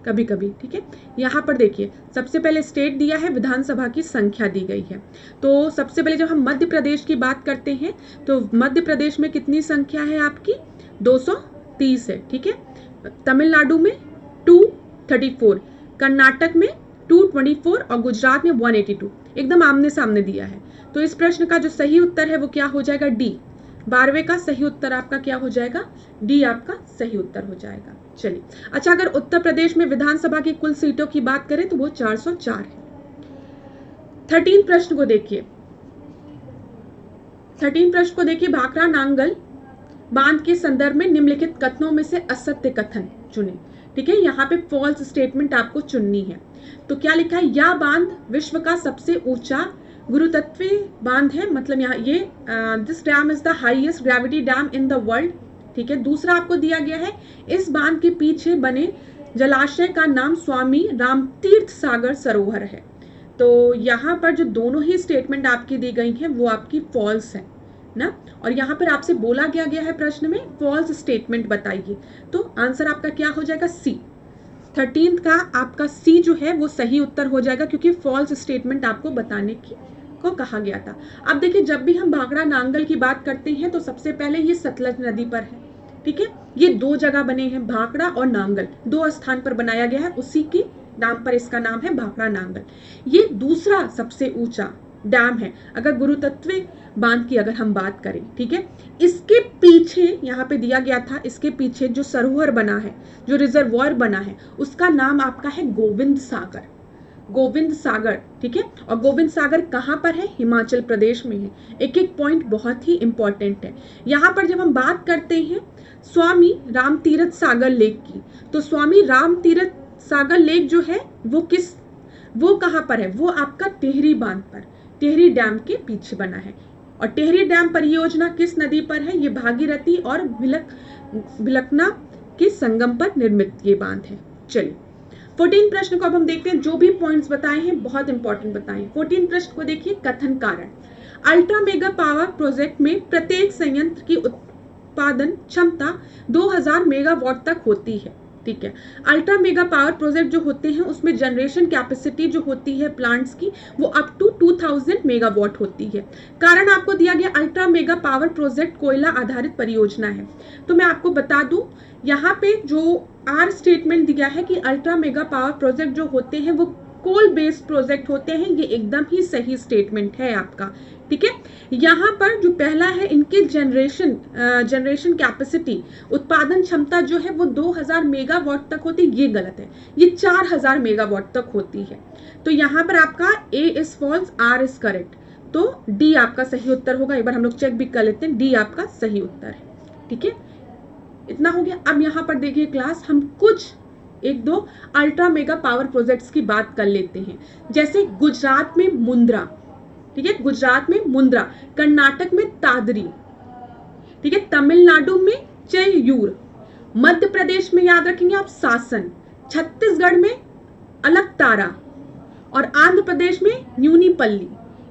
कभी कभी, ठीक है। यहाँ पर देखिए, सबसे पहले स्टेट दिया है, विधानसभा की संख्या दी गई है। तो सबसे पहले जब हम मध्य प्रदेश की बात करते हैं तो मध्य प्रदेश में कितनी संख्या है आपकी? 230 है, ठीक है। तमिलनाडु में 234, कर्नाटक में 224 और गुजरात में 182, एकदम आमने सामने दिया है। तो इस प्रश्न का जो सही उत्तर है वो क्या हो जाएगा? डी। 12वें का सही उत्तर आपका क्या हो जाएगा? डी आपका सही उत्तर हो जाएगा। चलिए, अच्छा, अगर उत्तर प्रदेश में विधानसभा की कुल सीटों की बात करें तो वो 404 है। 13 प्रश्न को देखिए, 13 प्रश्न को देखिए। भाखड़ा नांगल बांध के संदर्भ में निम्नलिखित कथनों में से असत्य कथन चुने, ठीक है। यहाँ पे फॉल्स स्टेटमेंट आपको चुननी है। तो क्या लिखा है? यह बांध विश्व का सबसे ऊंचा गुरुत्वीय बांध है, मतलब यहाँ ये this dam is the highest gravity dam in the world, ठीक है। दूसरा आपको दिया गया है, इस बांध के पीछे बने जलाशय का नाम स्वामी रामतीर्थ सागर सरोवर है। तो यहाँ पर जो दोनों ही स्टेटमेंट आपकी दी गई हैं वो आपकी फॉल्स है ना, और यहाँ पर आपसे बोला गया है प्रश्न में फॉल्स स्टेटमेंट बताइए। तो आंसर आपका क्या हो जाएगा? सी। 13 का आपका सी जो है वो सही उत्तर हो जाएगा, क्योंकि फॉल्स स्टेटमेंट आपको बताने को कहा गया था। अब देखिए, जब भी हम भाखड़ा नांगल की बात करते हैं तो सबसे पहले ये सतलज नदी पर है, ठीक है। ये 2 जगह बने हैं, भाखड़ा और नांगल, 2 स्थान पर बनाया गया है, उसी के नाम पर इसका नाम है भाखड़ा नांगल। ये दूसरा सबसे ऊंचा डैम है अगर गुरुत्वीय बांध की अगर हम बात करें, ठीक है। इसके पीछे यहाँ पे दिया गया था, इसके पीछे जो सरोवर बना है, जो रिजर्वॉयर बना है, उसका नाम आपका है गोविंद सागर। गोविंद सागर, ठीक है। और गोविंद सागर कहाँ पर है? हिमाचल प्रदेश में है। एक एक पॉइंट बहुत ही इंपॉर्टेंट है। यहाँ पर जब हम बात करते हैं स्वामी रामतीर्थ सागर लेक की, तो स्वामी रामतीर्थ सागर लेक जो है वो कहाँ पर है? वो आपका टिहरी बांध पर, टिहरी डैम के पीछे बना है। और टिहरी डैम परियोजना किस नदी पर है? ये भागीरथी और भिलकना के संगम पर निर्मित ये बांध है। चलिए 14 प्रश्न को अब हम देखते हैं। जो भी पॉइंट्स बताए हैं बहुत इंपॉर्टेंट बताए हैं। 14 प्रश्न को देखिए, कथन कारण। अल्ट्रा मेगा पावर प्रोजेक्ट में प्रत्येक संयंत्र की उत्पादन क्षमता 2000 मेगावाट तक होती है, ठीक है। अल्ट्रा मेगा पावर प्रोजेक्ट जो होते हैं उसमें जनरेशन कैपेसिटी जो होती है प्लांट्स की वो अप टू 2000 मेगावाट होती है। कारण आपको दिया गया अल्ट्रा मेगा पावर प्रोजेक्ट कोयला आधारित परियोजना है। तो मैं आपको बता दूं, यहाँ पे जो आर स्टेटमेंट दिया है कि अल्ट्रा मेगा पावर प्रोजेक्ट जो होते हैं वो कोल बेस्ड प्रोजेक्ट होते हैं। ये एकदम ही सही स्टेटमेंट है आपका, ठीक है। यहाँ पर जो पहला है, इनके जनरेशन कैपेसिटी, उत्पादन क्षमता जो है वो 2000 मेगावाट तक होती है, ये गलत है, ये 4000 मेगावाट तक होती है। तो यहाँ पर आपका A is false, R is correct, तो डी आपका सही उत्तर होगा। एक बार हम लोग चेक भी कर लेते हैं, डी आपका सही उत्तर है, ठीक है। इतना हो गया। अब यहाँ पर देखिए क्लास, हम कुछ एक दो अल्ट्रा मेगा पावर प्रोजेक्ट्स की बात कर लेते हैं। जैसे गुजरात में मुंद्रा, ठीक है, गुजरात में मुंद्रा, कर्नाटक में तादरी, ठीक है, तमिलनाडु में चेय्यूर, मध्य प्रदेश में याद रखेंगे आप सासन, छत्तीसगढ़ में अलकतारा और आंध्र प्रदेश में न्यूनीपल्ली।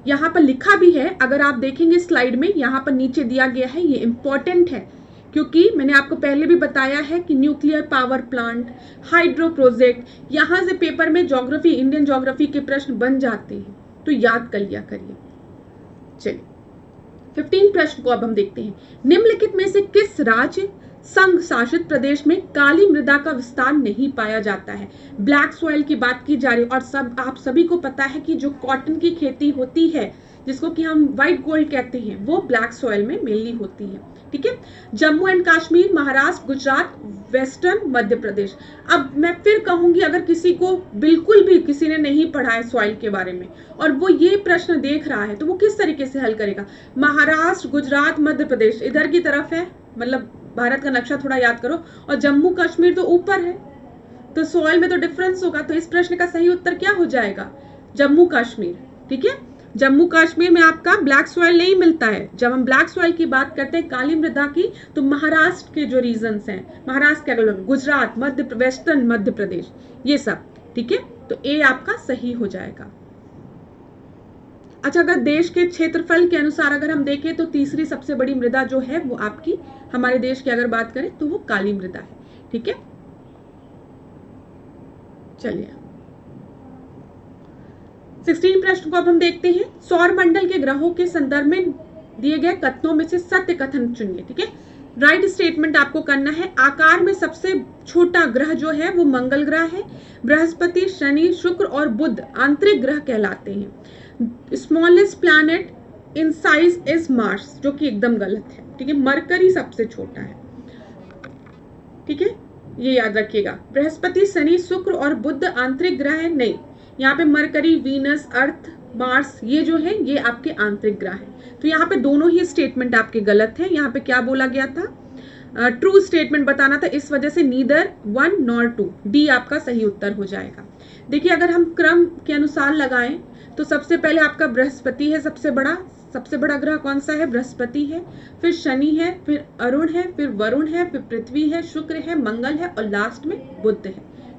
यहाँ पर लिखा भी है, अगर आप देखेंगे स्लाइड में, यहाँ पर नीचे दिया गया है, ये इंपॉर्टेंट है क्योंकि मैंने आपको पहले भी बताया है कि nuclear power plant, hydro project, यहाँ से पेपर में ज्योग्राफी, इंडियन ज्योग्राफी के प्रश्न बन जाते हैं, तो याद कर लिया करिए। चलिए 15 प्रश्न को अब हम देखते हैं। निम्नलिखित में से किस राज्य संघ शासित प्रदेश में काली मृदा का विस्तार नहीं पाया जाता है? ब्लैक सॉइल की बात की जा रही है, और आप सभी को पता है कि जो कॉटन की खेती होती है, जिसको कि हम व्हाइट गोल्ड कहते हैं, वो ब्लैक सॉइल में मेनली होती है, ठीक है। Jammu and Kashmir, Maharashtra, Gujarat, western Madhya Pradesh. अब मैं फिर कहूंगी, अगर किसी को बिल्कुल भी किसी ने नहीं पढ़ा है सॉइल के बारे में और वो ये प्रश्न देख रहा है, तो वो किस तरीके से हल करेगा? महाराष्ट्र, गुजरात, मध्य प्रदेश इधर की तरफ है, मतलब भारत का नक्शा थोड़ा याद करो, और जम्मू कश्मीर तो ऊपर है, तो सॉइल में तो डिफरेंस होगा। तो इस प्रश्न का सही उत्तर क्या हो जाएगा? जम्मू कश्मीर, ठीक है। जम्मू कश्मीर में आपका ब्लैक सॉइल नहीं मिलता है। जब हम ब्लैक सॉइल की बात करते हैं काली मृदा की, तो महाराष्ट्र के जो रीजन्स हैं, महाराष्ट्र क्या बोलो, गुजरात, वेस्टर्न मध्य प्रदेश, ये सब, ठीक है। तो ए आपका सही हो जाएगा। अच्छा, अगर देश के क्षेत्रफल के अनुसार अगर हम देखें तो तीसरी सबसे बड़ी मृदा जो है वो आपकी, हमारे देश की अगर बात करें तो वो काली मृदा है, ठीक है। चलिए 16 प्रश्न को अब हम देखते हैं। सौर मंडल के ग्रहों के संदर्भ में दिए गए कथनों में से सत्य कथन चुनिए, ठीक है। राइट स्टेटमेंट आपको करना है। आकार में सबसे छोटा ग्रह जो है वो मंगल ग्रह है। बृहस्पति, शनि, शुक्र और बुध आंतरिक ग्रह कहलाते हैं। Smallest planet in size is Mars, जो कि एकदम गलत है, ठीक है। मरकरी सबसे छोटा है, ठीक है, ये याद रखिएगा। बृहस्पति, शनि, शुक्र और बुध आंतरिक ग्रह है, नहीं। यहाँ पे मरकरी, वीनस, अर्थ, मार्स, ये जो है ये आपके आंतरिक ग्रह है। तो यहाँ पे दोनों ही स्टेटमेंट आपके गलत है। यहाँ पे क्या बोला गया था? ट्रू स्टेटमेंट बताना था, इस वजह से नीदर 1 नॉर 2, डी आपका सही उत्तर हो जाएगा। देखिए, अगर हम क्रम के अनुसार लगाएं तो सबसे पहले आपका बृहस्पति है सबसे बड़ा ग्रह कौन सा है? बृहस्पति है, फिर शनि है, फिर अरुण है, फिर वरुण है, फिर पृथ्वी है, शुक्र है, मंगल है और लास्ट में बुध है,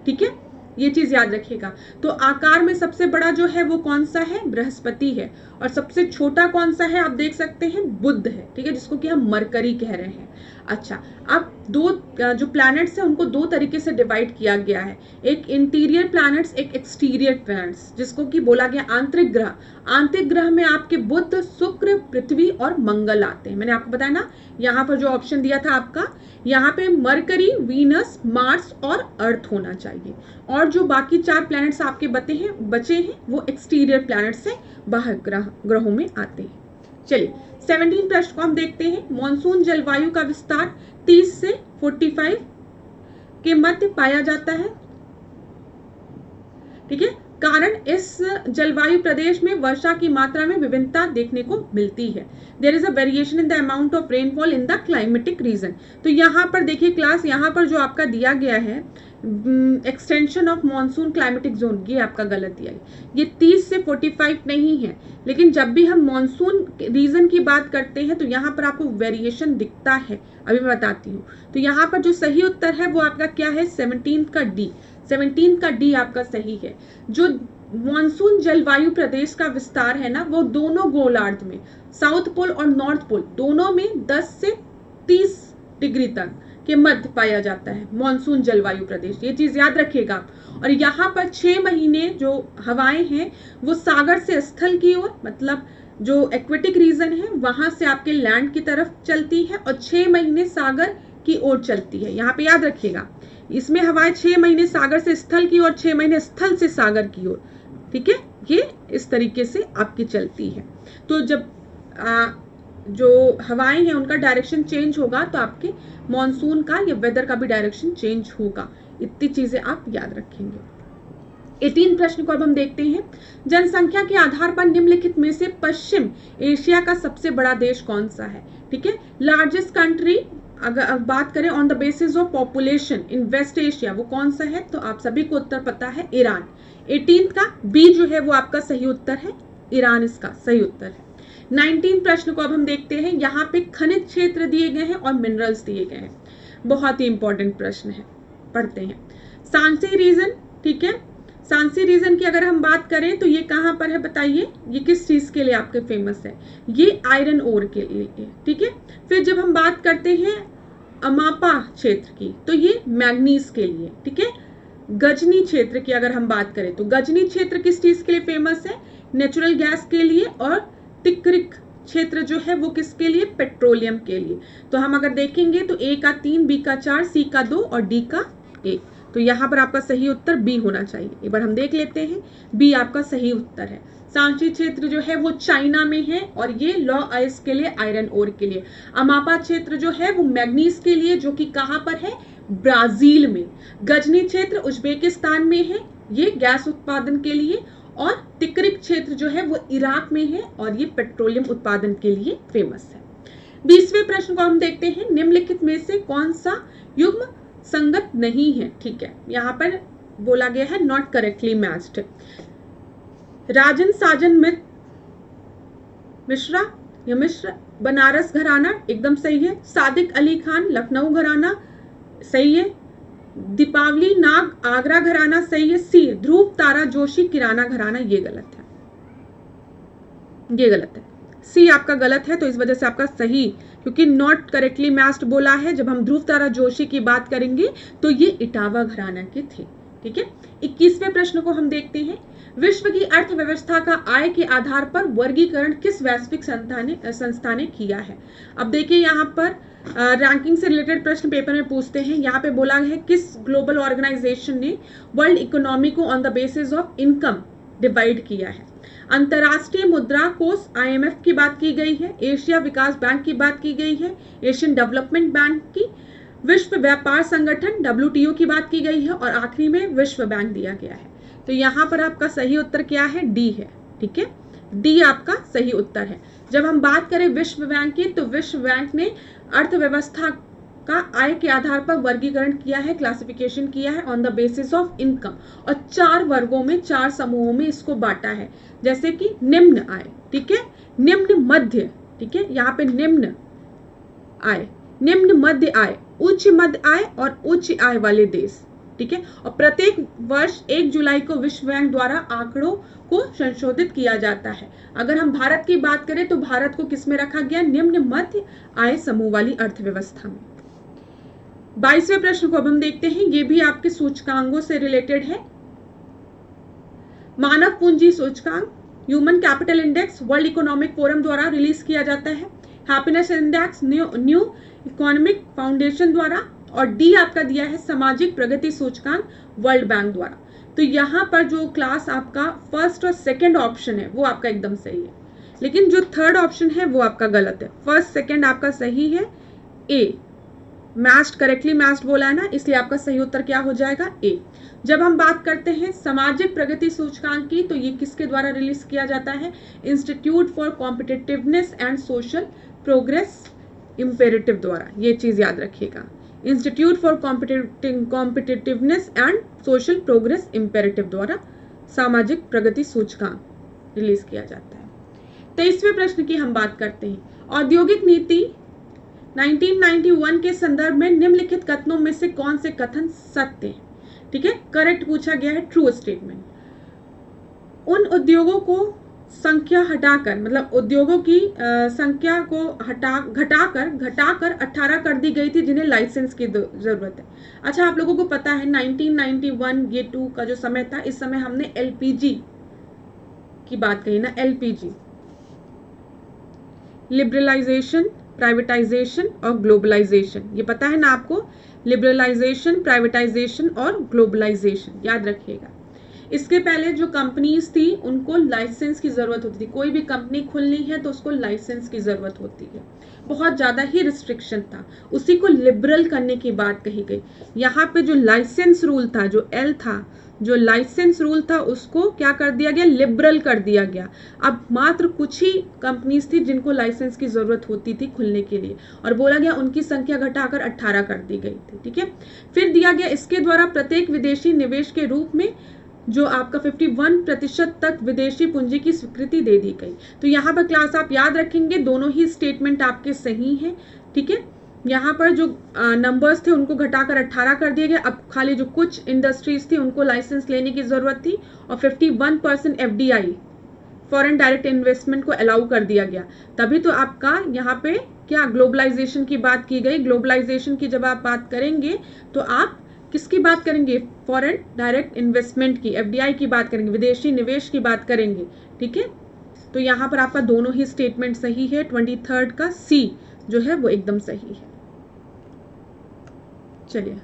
ठीक है। ये चीज याद रखिएगा। तो आकार में सबसे बड़ा जो है वो कौन सा है? बृहस्पति है, और सबसे छोटा कौन सा है? आप देख सकते हैं बुध है, ठीक है, जिसको कि हम मरकरी कह रहे हैं। अच्छा, अब दो जो प्लैनेट्स हैं उनको दो तरीके से डिवाइड किया गया है, एक इंटीरियर प्लैनेट्स, एक एक्सटीरियर प्लैनेट्स, जिसको कि बोला गया आंतरिक ग्रह। आंतरिक ग्रह में आपके बुध, शुक्र, पृथ्वी और मंगल आते हैं। मैंने आपको बताया ना, यहाँ पर जो ऑप्शन दिया था आपका, यहाँ पे मरकरी, वीनस, मार्स और अर्थ होना चाहिए, और जो बाकी 4 प्लैनेट्स आपके बचे हैं वो एक्सटीरियर प्लैनेट से बाहर ग्रहों में आते हैं। चलिए 17 प्रश्न को हम देखते हैं। मॉनसून जलवायु का विस्तार 30 से 45 के मध्य पाया जाता है, ठीक है। कारण इस जलवायु प्रदेश में वर्षा की मात्रा में विभिन्नता देखने को मिलती है। There is a variation in the amount of rainfall in the climatic region. तो यहाँ पर देखिए क्लास, यहाँ पर जो आपका दिया गया है extension of monsoon climatic zone, ये आपका गलत दिया है। ये 30 से 45 नहीं है, लेकिन जब भी हम मॉनसून रीजन की बात करते हैं तो यहाँ पर आपको वेरिएशन दिखता है। अभी मैं बताती हूँ। तो यहाँ पर जो सही उत्तर है वो आपका क्या है? 17 का डी। 17 का डी आपका सही है। जो मॉनसून जलवायु प्रदेश का विस्तार है ना, वो दोनों गोलार्ध में, साउथ पोल और नॉर्थ पोल दोनों में 10 से 30 डिग्री तक के मध्य पाया जाता है मॉनसून जलवायु प्रदेश। ये चीज याद रखिएगा आप। और यहाँ पर 6 महीने जो हवाएं हैं वो सागर से स्थल की ओर, मतलब जो एक्वेटिक रीजन है वहां से आपके लैंड की तरफ चलती है, और 6 महीने सागर की ओर चलती है। यहाँ पे याद रखिएगा, इसमें हवाएं 6 महीने सागर से स्थल की ओर, 6 महीने स्थल से सागर की ओर। ठीक है, ये इस तरीके से आपकी चलती है। तो जब जो हवाएं हैं उनका डायरेक्शन चेंज होगा तो आपके मॉनसून का या वेदर का भी डायरेक्शन चेंज होगा। इतनी चीजें आप याद रखेंगे। 18 प्रश्न को अब हम देखते हैं। जनसंख्या के आधार पर निम्नलिखित में से पश्चिम एशिया का सबसे बड़ा देश कौन सा है? ठीक है, लार्जेस्ट कंट्री अगर बात करें on the basis of population in West Asia, वो कौन सा है? तो आप सभी को उत्तर पता है, ईरान। 18 का बी जो है वो आपका सही उत्तर है, ईरान इसका सही उत्तर है। 19 प्रश्न को अब हम देखते हैं। यहाँ पे खनिज क्षेत्र दिए गए हैं और मिनरल्स दिए गए हैं। बहुत ही इंपॉर्टेंट प्रश्न है, पढ़ते हैं। सांची रीजन, ठीक है, सांची रीजन की अगर हम बात करें तो ये कहाँ पर है बताइए? ये किस चीज के लिए आपके फेमस है? ये आयरन ओर के लिए, ठीक है। फिर जब हम बात करते हैं अमापा क्षेत्र की तो ये मैग्नीज के लिए, ठीक है। गजनी क्षेत्र की अगर हम बात करें तो गजनी क्षेत्र किस चीज के लिए फेमस है? नेचुरल गैस के लिए। और तिकरिक क्षेत्र जो है वो किसके लिए? पेट्रोलियम के लिए। तो हम अगर देखेंगे तो ए का 3, बी का 4, सी का 2 और डी का 1। तो यहाँ पर आपका सही उत्तर बी होना चाहिए। एक बार हम देख लेते हैं, बी आपका सही उत्तर है। सांची क्षेत्र जो है वो चाइना में है और ये लॉ आइस के लिए, आयरन ओर के लिए। अमापा क्षेत्र जो है वो मैग्नीज के लिए, जो कि कहाँ पर है? ब्राजील में। गजनी क्षेत्र उज्बेकिस्तान में है, ये गैस उत्पादन के लिए। और तिकरिक क्षेत्र जो है वो इराक में है और ये पेट्रोलियम उत्पादन के लिए फेमस है। 20वें प्रश्न को हम देखते हैं। निम्नलिखित में से कौन सा युग्म संगत नहीं है? ठीक है, यहाँ पर बोला गया है नॉट करेक्टली मैच्ड। राजन साजन मिश्रा या मिश्र बनारस घराना एकदम सही है। सादिक अली खान लखनऊ घराना सही है। दीपावली नाग आगरा घराना सही है। सी ध्रुव तारा जोशी किराना घराना, ये गलत है, ये गलत है। सी आपका गलत है, तो इस वजह से आपका सही, क्योंकि नॉट करेक्टली मैच्ड बोला है। जब हम ध्रुव तारा जोशी की बात करेंगे तो ये इटावा घराना के थे, ठीक है। 21वें प्रश्न को हम देखते हैं। विश्व की अर्थव्यवस्था का आय के आधार पर वर्गीकरण किस वैश्विक संस्था ने किया है? अब देखिए यहाँ पर रैंकिंग से रिलेटेड प्रश्न पेपर में पूछते हैं। यहाँ पे बोला है किस ग्लोबल ऑर्गेनाइजेशन ने वर्ल्ड इकोनॉमी को on the basis of income divide किया है? अंतरराष्ट्रीय मुद्रा कोष IMF की बात की गई है, एशिया विकास बैंक की बात की गई है, एशियन डेवलपमेंट बैंक की, विश्व व्यापार संगठन WTO की बात की गई है और आखिरी में विश्व बैंक दिया गया है। तो यहाँ पर आपका सही उत्तर क्या है? डी है, ठीक है, डी आपका सही उत्तर है। जब हम बात करें विश्व बैंक की तो विश्व बैंक ने अर्थव्यवस्था का आय के आधार पर वर्गीकरण किया है, क्लासिफिकेशन किया है on the basis of income, और 4 वर्गों में, 4 समूहों में इसको बांटा है। जैसे कि निम्न आय, ठीक है, निम्न मध्य, ठीक है, यहाँ पे निम्न आय, निम्न मध्य आय, उच्च मध्य आय और उच्च आय वाले देश, ठीक है। और प्रत्येक वर्ष 1 जुलाई को विश्व बैंक द्वारा आंकड़ों को संशोधित किया जाता है। अगर हम भारत की बात करें तो भारत को किसमें रखा गया? निम्न मध्य आय समूह वाली अर्थव्यवस्था में। 22वें प्रश्न को अब हम देखते हैं। ये भी आपके सूचकांकों से रिलेटेड है। मानव पूंजी सूचकांक, human capital index world economic forum द्वारा रिलीज किया जाता है। Happiness index new economic foundation द्वारा, और डी आपका दिया है सामाजिक प्रगति सूचकांक वर्ल्ड बैंक द्वारा। तो यहाँ पर जो क्लास आपका फर्स्ट और सेकंड ऑप्शन है वो आपका एकदम सही है, लेकिन जो थर्ड ऑप्शन है वो आपका गलत है। फर्स्ट सेकंड आपका सही है, ए मैच्ड, करेक्टली मैच्ड बोला है ना, इसलिए आपका सही उत्तर क्या हो जाएगा? ए। जब हम बात करते हैं सामाजिक प्रगति सूचकांक की तो ये किसके द्वारा रिलीज किया जाता है? Institute for competitiveness and social progress imperative द्वारा। ये चीज याद रखिएगा, institute for competitiveness and social progress imperative द्वारा सामाजिक प्रगति सूचकांक रिलीज किया जाता है। 23वें प्रश्न की हम बात करते हैं। औद्योगिक नीति 1991 के संदर्भ में निम्नलिखित कथनों में से कौन से कथन सत्य हैं? ठीक है, करेक्ट पूछा गया है, ट्रू स्टेटमेंट। उन उद्योगों को संख्या हटाकर, मतलब उद्योगों की संख्या को घटाकर 18 कर दी गई थी जिन्हें लाइसेंस की जरूरत है। अच्छा, आप लोगों को पता है 1991 ये 2 का जो समय था, इस समय हमने LPG की बात कही ना, LPG, लिबरलाइजेशन, प्राइवेटाइजेशन और ग्लोबलाइजेशन, ये पता है ना आपको, लिबरलाइजेशन, प्राइवेटाइजेशन और ग्लोबलाइजेशन, याद रखिएगा। इसके पहले जो कंपनीज थी उनको लाइसेंस की ज़रूरत होती थी, कोई भी कंपनी खुलनी है तो उसको लाइसेंस की ज़रूरत होती है, बहुत ज़्यादा ही रिस्ट्रिक्शन था, उसी को लिबरल करने की बात कही गई। यहाँ पे जो लाइसेंस रूल था, जो एल था, जो लाइसेंस रूल था, उसको क्या कर दिया गया, लिबरल कर दिया गया। अब मात्र कुछ ही कंपनीज थी जिनको लाइसेंस की ज़रूरत होती थी खुलने के लिए, और बोला गया उनकी संख्या घटाकर 18 कर दी गई थी, ठीक है। फिर दिया गया इसके द्वारा प्रत्येक विदेशी निवेश के रूप में जो आपका 51% तक विदेशी पूंजी की स्वीकृति दे दी गई। तो यहाँ पर क्लास आप याद रखेंगे, दोनों ही स्टेटमेंट आपके सही हैं, ठीक है। यहाँ पर जो नंबर्स थे उनको घटाकर 18 कर दिए गए। अब खाली जो कुछ इंडस्ट्रीज थी उनको लाइसेंस लेने की जरूरत थी, और 51% एफडीआई फॉरेन डायरेक्ट इन्वेस्टमेंट को अलाउ कर दिया गया। तभी तो आपका यहाँ पे क्या ग्लोबलाइजेशन की बात की गई। ग्लोबलाइजेशन की जब आप बात करेंगे तो आप किसकी बात करेंगे, फॉरेन डायरेक्ट इन्वेस्टमेंट की, एफडीआई की बात करेंगे, विदेशी निवेश की बात करेंगे, ठीक है। तो यहाँ पर आपका दोनों ही स्टेटमेंट सही है। 23 का सी जो है वो एकदम सही है। चलिए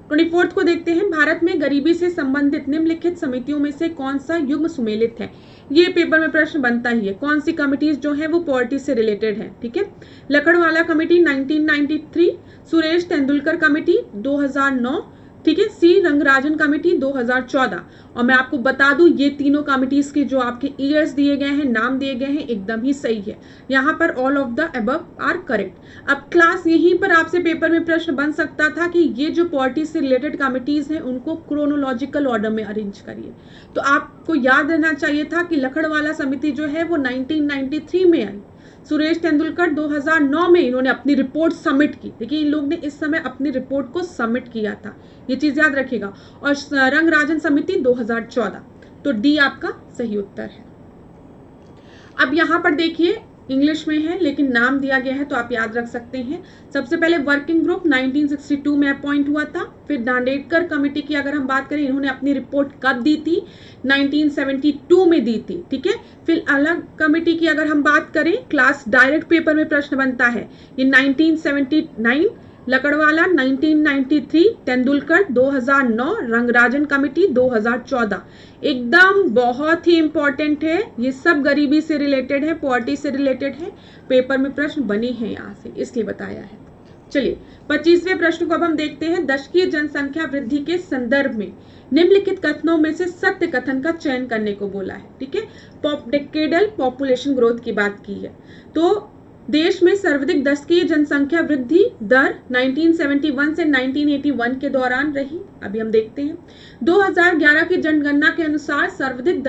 24 को देखते हैं। भारत में गरीबी से संबंधित निम्नलिखित समितियों में से कौन सा युग्म सुमेलित है। ये पेपर में प्रश्न बनता ही है, कौन सी कमिटीज जो है वो पॉवर्टी से रिलेटेड है, ठीक है। लकड़वाला कमेटी 1993, सुरेश तेंदुलकर कमेटी 2009, ठीक है। सी रंगराजन कमेटी 2014। और मैं आपको बता दूं ये तीनों कमिटीज के जो आपके ईयर्स दिए गए हैं, नाम दिए गए हैं, एकदम ही सही है। यहाँ पर all of the above are correct. अब क्लास यहीं पर आपसे पेपर में प्रश्न बन सकता था कि ये जो पॉवर्टी से रिलेटेड कमिटीज हैं उनको क्रोनोलॉजिकल ऑर्डर में अरेंज करिए। तो आपको याद रहना चाहिए था कि लकड़वाला समिति जो है वो 1993 में आई, सुरेश तेंदुलकर 2009 में इन्होंने अपनी रिपोर्ट सबमिट की। देखिए इन लोग ने इस समय अपनी रिपोर्ट को सबमिट किया था, ये चीज याद रखिएगा। और रंगराजन समिति 2014। तो डी आपका सही उत्तर है। अब यहाँ पर देखिए इंग्लिश में है लेकिन नाम दिया गया है तो आप याद रख सकते हैं। सबसे पहले वर्किंग ग्रुप 1962 में अपॉइंट हुआ था। फिर दांडेडकर कमेटी की अगर हम बात करें, इन्होंने अपनी रिपोर्ट कब दी थी, 1972 में दी थी, ठीक है। फिर अलग कमेटी की अगर हम बात करें, क्लास डायरेक्ट पेपर में प्रश्न बनता है, ये 1979, लकड़वाला 1993, तेंदुलकर 2009, रंगराजन कमेटी 2014। एकदम बहुत ही इंपॉर्टेंट है, ये सब गरीबी से रिलेटेड है, पॉवर्टी से रिलेटेड है, पेपर में प्रश्न बने हैं यहाँ से, इसलिए बताया है। चलिए 25वें प्रश्न को अब हम देखते हैं। दशकीय जनसंख्या वृद्धि के संदर्भ में निम्नलिखित कथनों में से सत्य कथन का चयन करने को बोला है, ठीक है। डेकेडल पॉपुलेशन ग्रोथ की बात की है। तो देश में सर्वाधिक दशकीय जनसंख्या वृद्धि दर 1971 से 1981 के दौरान रही। अभी हम देखते हैं 2011 की जनगणना के अनुसार सर्वाधिक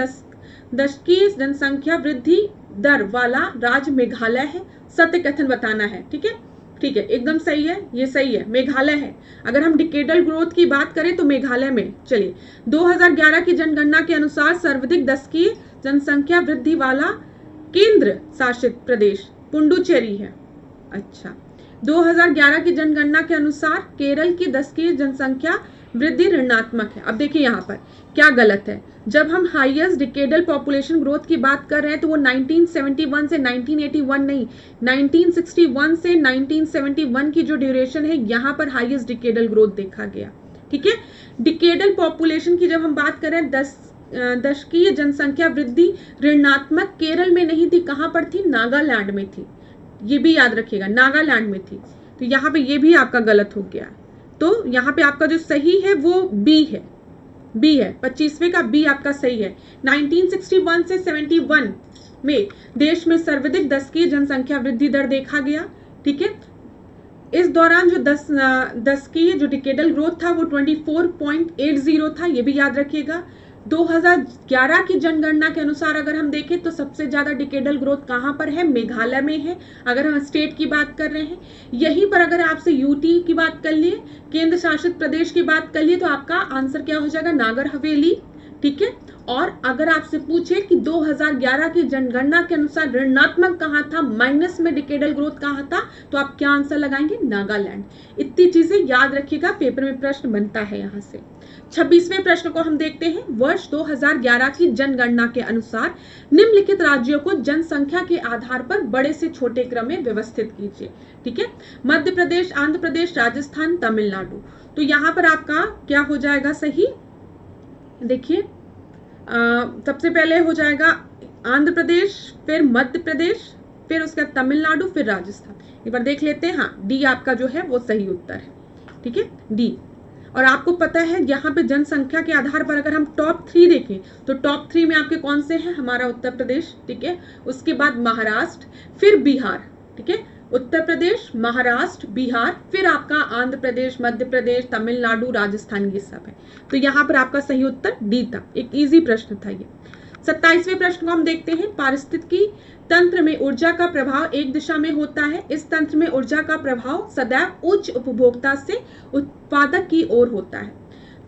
दशकीय जनसंख्या वृद्धि दर वाला राज्य मेघालय है। सत्य कथन बताना है, ठीक है, ठीक है, एकदम सही है, ये सही है, मेघालय है। अगर हम डिकेडल ग्रोथ की बात करें तो मेघालय में। चलिए 2011 की जनगणना के अनुसार सर्वाधिक दशकीय जनसंख्या वृद्धि वाला केंद्र शासित प्रदेश पुडुचेरी है। अच्छा, 2011 की जनगणना के अनुसार केरल की दशकीय जनसंख्या वृद्धि ऋणात्मक है। अब देखिए यहाँ पर क्या गलत है। जब हम हाईएस्ट डिकेडल पॉपुलेशन ग्रोथ की बात कर रहे हैं तो वो 1971 से 1981 नहीं, 1961 से 1971 की जो ड्यूरेशन है यहाँ पर हाईएस्ट डिकेडल ग्रोथ देखा गया, ठीक है। डिकेडल पॉपुलेशन की जब हम बात करें, दशकीय जनसंख्या वृद्धि ऋणात्मक केरल में नहीं थी, कहां पर थी, नागालैंड में थी, ये भी याद रखिएगा, नागालैंड में थी। तो यहाँ पे ये भी आपका गलत हो गया। तो यहाँ पे आपका जो सही है वो बी है, बी है, 25वें का बी आपका सही है। 1961 से 71 में देश में सर्वाधिक दशकीय जनसंख्या वृद्धि दर देखा गया, ठीक है। इस दौरान जो दशकीय जो डिकेडल ग्रोथ था वो 24.80 था, ये भी याद रखिएगा। 2011 की जनगणना के अनुसार अगर हम देखें तो सबसे ज्यादा डिकेडल ग्रोथ कहां पर है, मेघालय में है। अगर हम स्टेट की बात कर रहे हैं, यहीं पर अगर आपसे यूटी की बात कर लिए, केंद्र शासित प्रदेश की बात कर लिए, तो आपका आंसर क्या हो जाएगा, नागर हवेली, ठीक है। और अगर आपसे पूछे कि 2011 की जनगणना के अनुसार ऋणात्मक कहां था, माइनस में डिकेडल ग्रोथ कहां था, तो आप क्या आंसर लगाएंगे, नागालैंड। इतनी चीजें याद रखिएगा, पेपर में प्रश्न बनता है यहां से। 26वें प्रश्न को हम देखते हैं। वर्ष 2011 की जनगणना के अनुसार निम्नलिखित राज्यों को जनसंख्या के आधार पर बड़े से छोटे क्रम में व्यवस्थित कीजिए, ठीक है। मध्य प्रदेश, आंध्र प्रदेश, राजस्थान, तमिलनाडु। तो यहाँ पर आपका क्या हो जाएगा सही, देखिए सबसे पहले हो जाएगा आंध्र प्रदेश, फिर मध्य प्रदेश, फिर उसका तमिलनाडु, फिर राजस्थान। एक बार देख लेते हैं। हाँ, डी आपका जो है वो सही उत्तर है। ठीक है, डी। और आपको पता है यहाँ पे जनसंख्या के आधार पर अगर हम टॉप 3 देखें तो टॉप 3 में आपके कौन से हैं? हमारा उत्तर प्रदेश, ठीक है, उसके बाद महाराष्ट्र, फिर बिहार। ठीक है, उत्तर प्रदेश, महाराष्ट्र, बिहार, फिर आपका आंध्र प्रदेश, मध्य प्रदेश, तमिलनाडु, राजस्थान, ये सब है। तो यहाँ पर आपका सही उत्तर डी था। एक इजी प्रश्न था ये। 27वें प्रश्न को हम देखते हैं। पारिस्थितिकी तंत्र में ऊर्जा का प्रभाव एक दिशा में होता है। इस तंत्र में ऊर्जा का प्रभाव सदैव उच्च उपभोक्ता से उत्पादक की ओर होता है।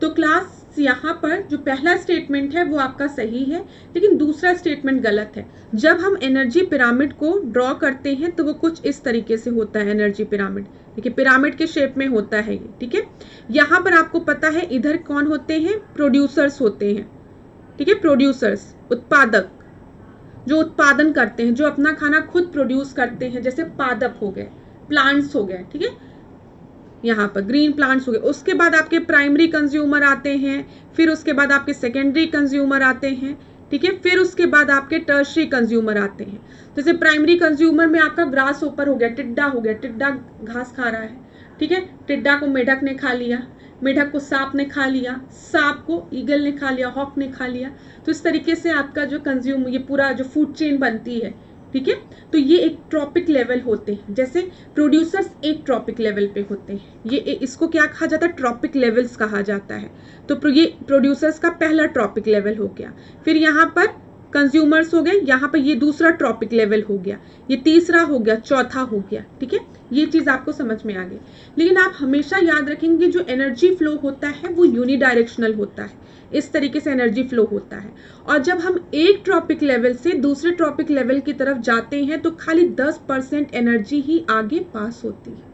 तो क्लास यहाँ पर जो पहला स्टेटमेंट है वो आपका सही है, लेकिन दूसरा स्टेटमेंट गलत है। जब हम एनर्जी पिरामिड को ड्रॉ करते हैं तो वो कुछ इस तरीके से होता है। एनर्जी पिरामिड देखिए, पिरामिड के शेप में होता है ये। ठीक है, यहाँ पर आपको पता है इधर कौन होते हैं? प्रोड्यूसर्स होते हैं। ठीक है, प्रोड्यूसर्स, उत्पादक, जो उत्पादन करते हैं, जो अपना खाना खुद प्रोड्यूस करते हैं, जैसे पादप हो गए, प्लांट्स हो गए। ठीक है, यहाँ पर ग्रीन प्लांट्स हो गए। उसके बाद आपके प्राइमरी कंज्यूमर आते हैं, फिर उसके बाद आपके सेकेंडरी कंज्यूमर आते हैं। ठीक है, फिर उसके बाद आपके टर्शरी कंज्यूमर आते हैं। जैसे प्राइमरी कंज्यूमर में आपका ग्रास ऊपर हो गया, टिड्डा हो गया, टिड्डा घास खा रहा है। ठीक है, टिड्डा को मेढक ने खा लिया, मेढक को सांप ने खा लिया, सांप को ईगल ने खा लिया, हॉक ने खा लिया। तो इस तरीके से आपका जो कंज्यूम, ये पूरा जो फूड चेन बनती है। ठीक है, तो ये एक ट्रॉपिक लेवल होते हैं। जैसे प्रोड्यूसर्स एक ट्रॉपिक लेवल पे होते हैं, ये इसको क्या कहा जाता है? ट्रॉपिक लेवल्स कहा जाता है। तो ये प्रोड्यूसर्स का पहला ट्रॉपिक लेवल हो गया। फिर यहाँ पर कंज्यूमर्स हो गए, यहाँ पर ये दूसरा ट्रॉपिक लेवल हो गया, ये तीसरा हो गया, चौथा हो गया। ठीक है, ये चीज आपको समझ में आ गई। लेकिन आप हमेशा याद रखेंगे जो एनर्जी फ्लो होता है वो यूनिडायरेक्शनल होता है। इस तरीके से एनर्जी फ्लो होता है। और जब हम एक ट्रॉपिक लेवल से दूसरे ट्रॉपिक लेवल की तरफ जाते हैं तो खाली 10% एनर्जी ही आगे पास होती है।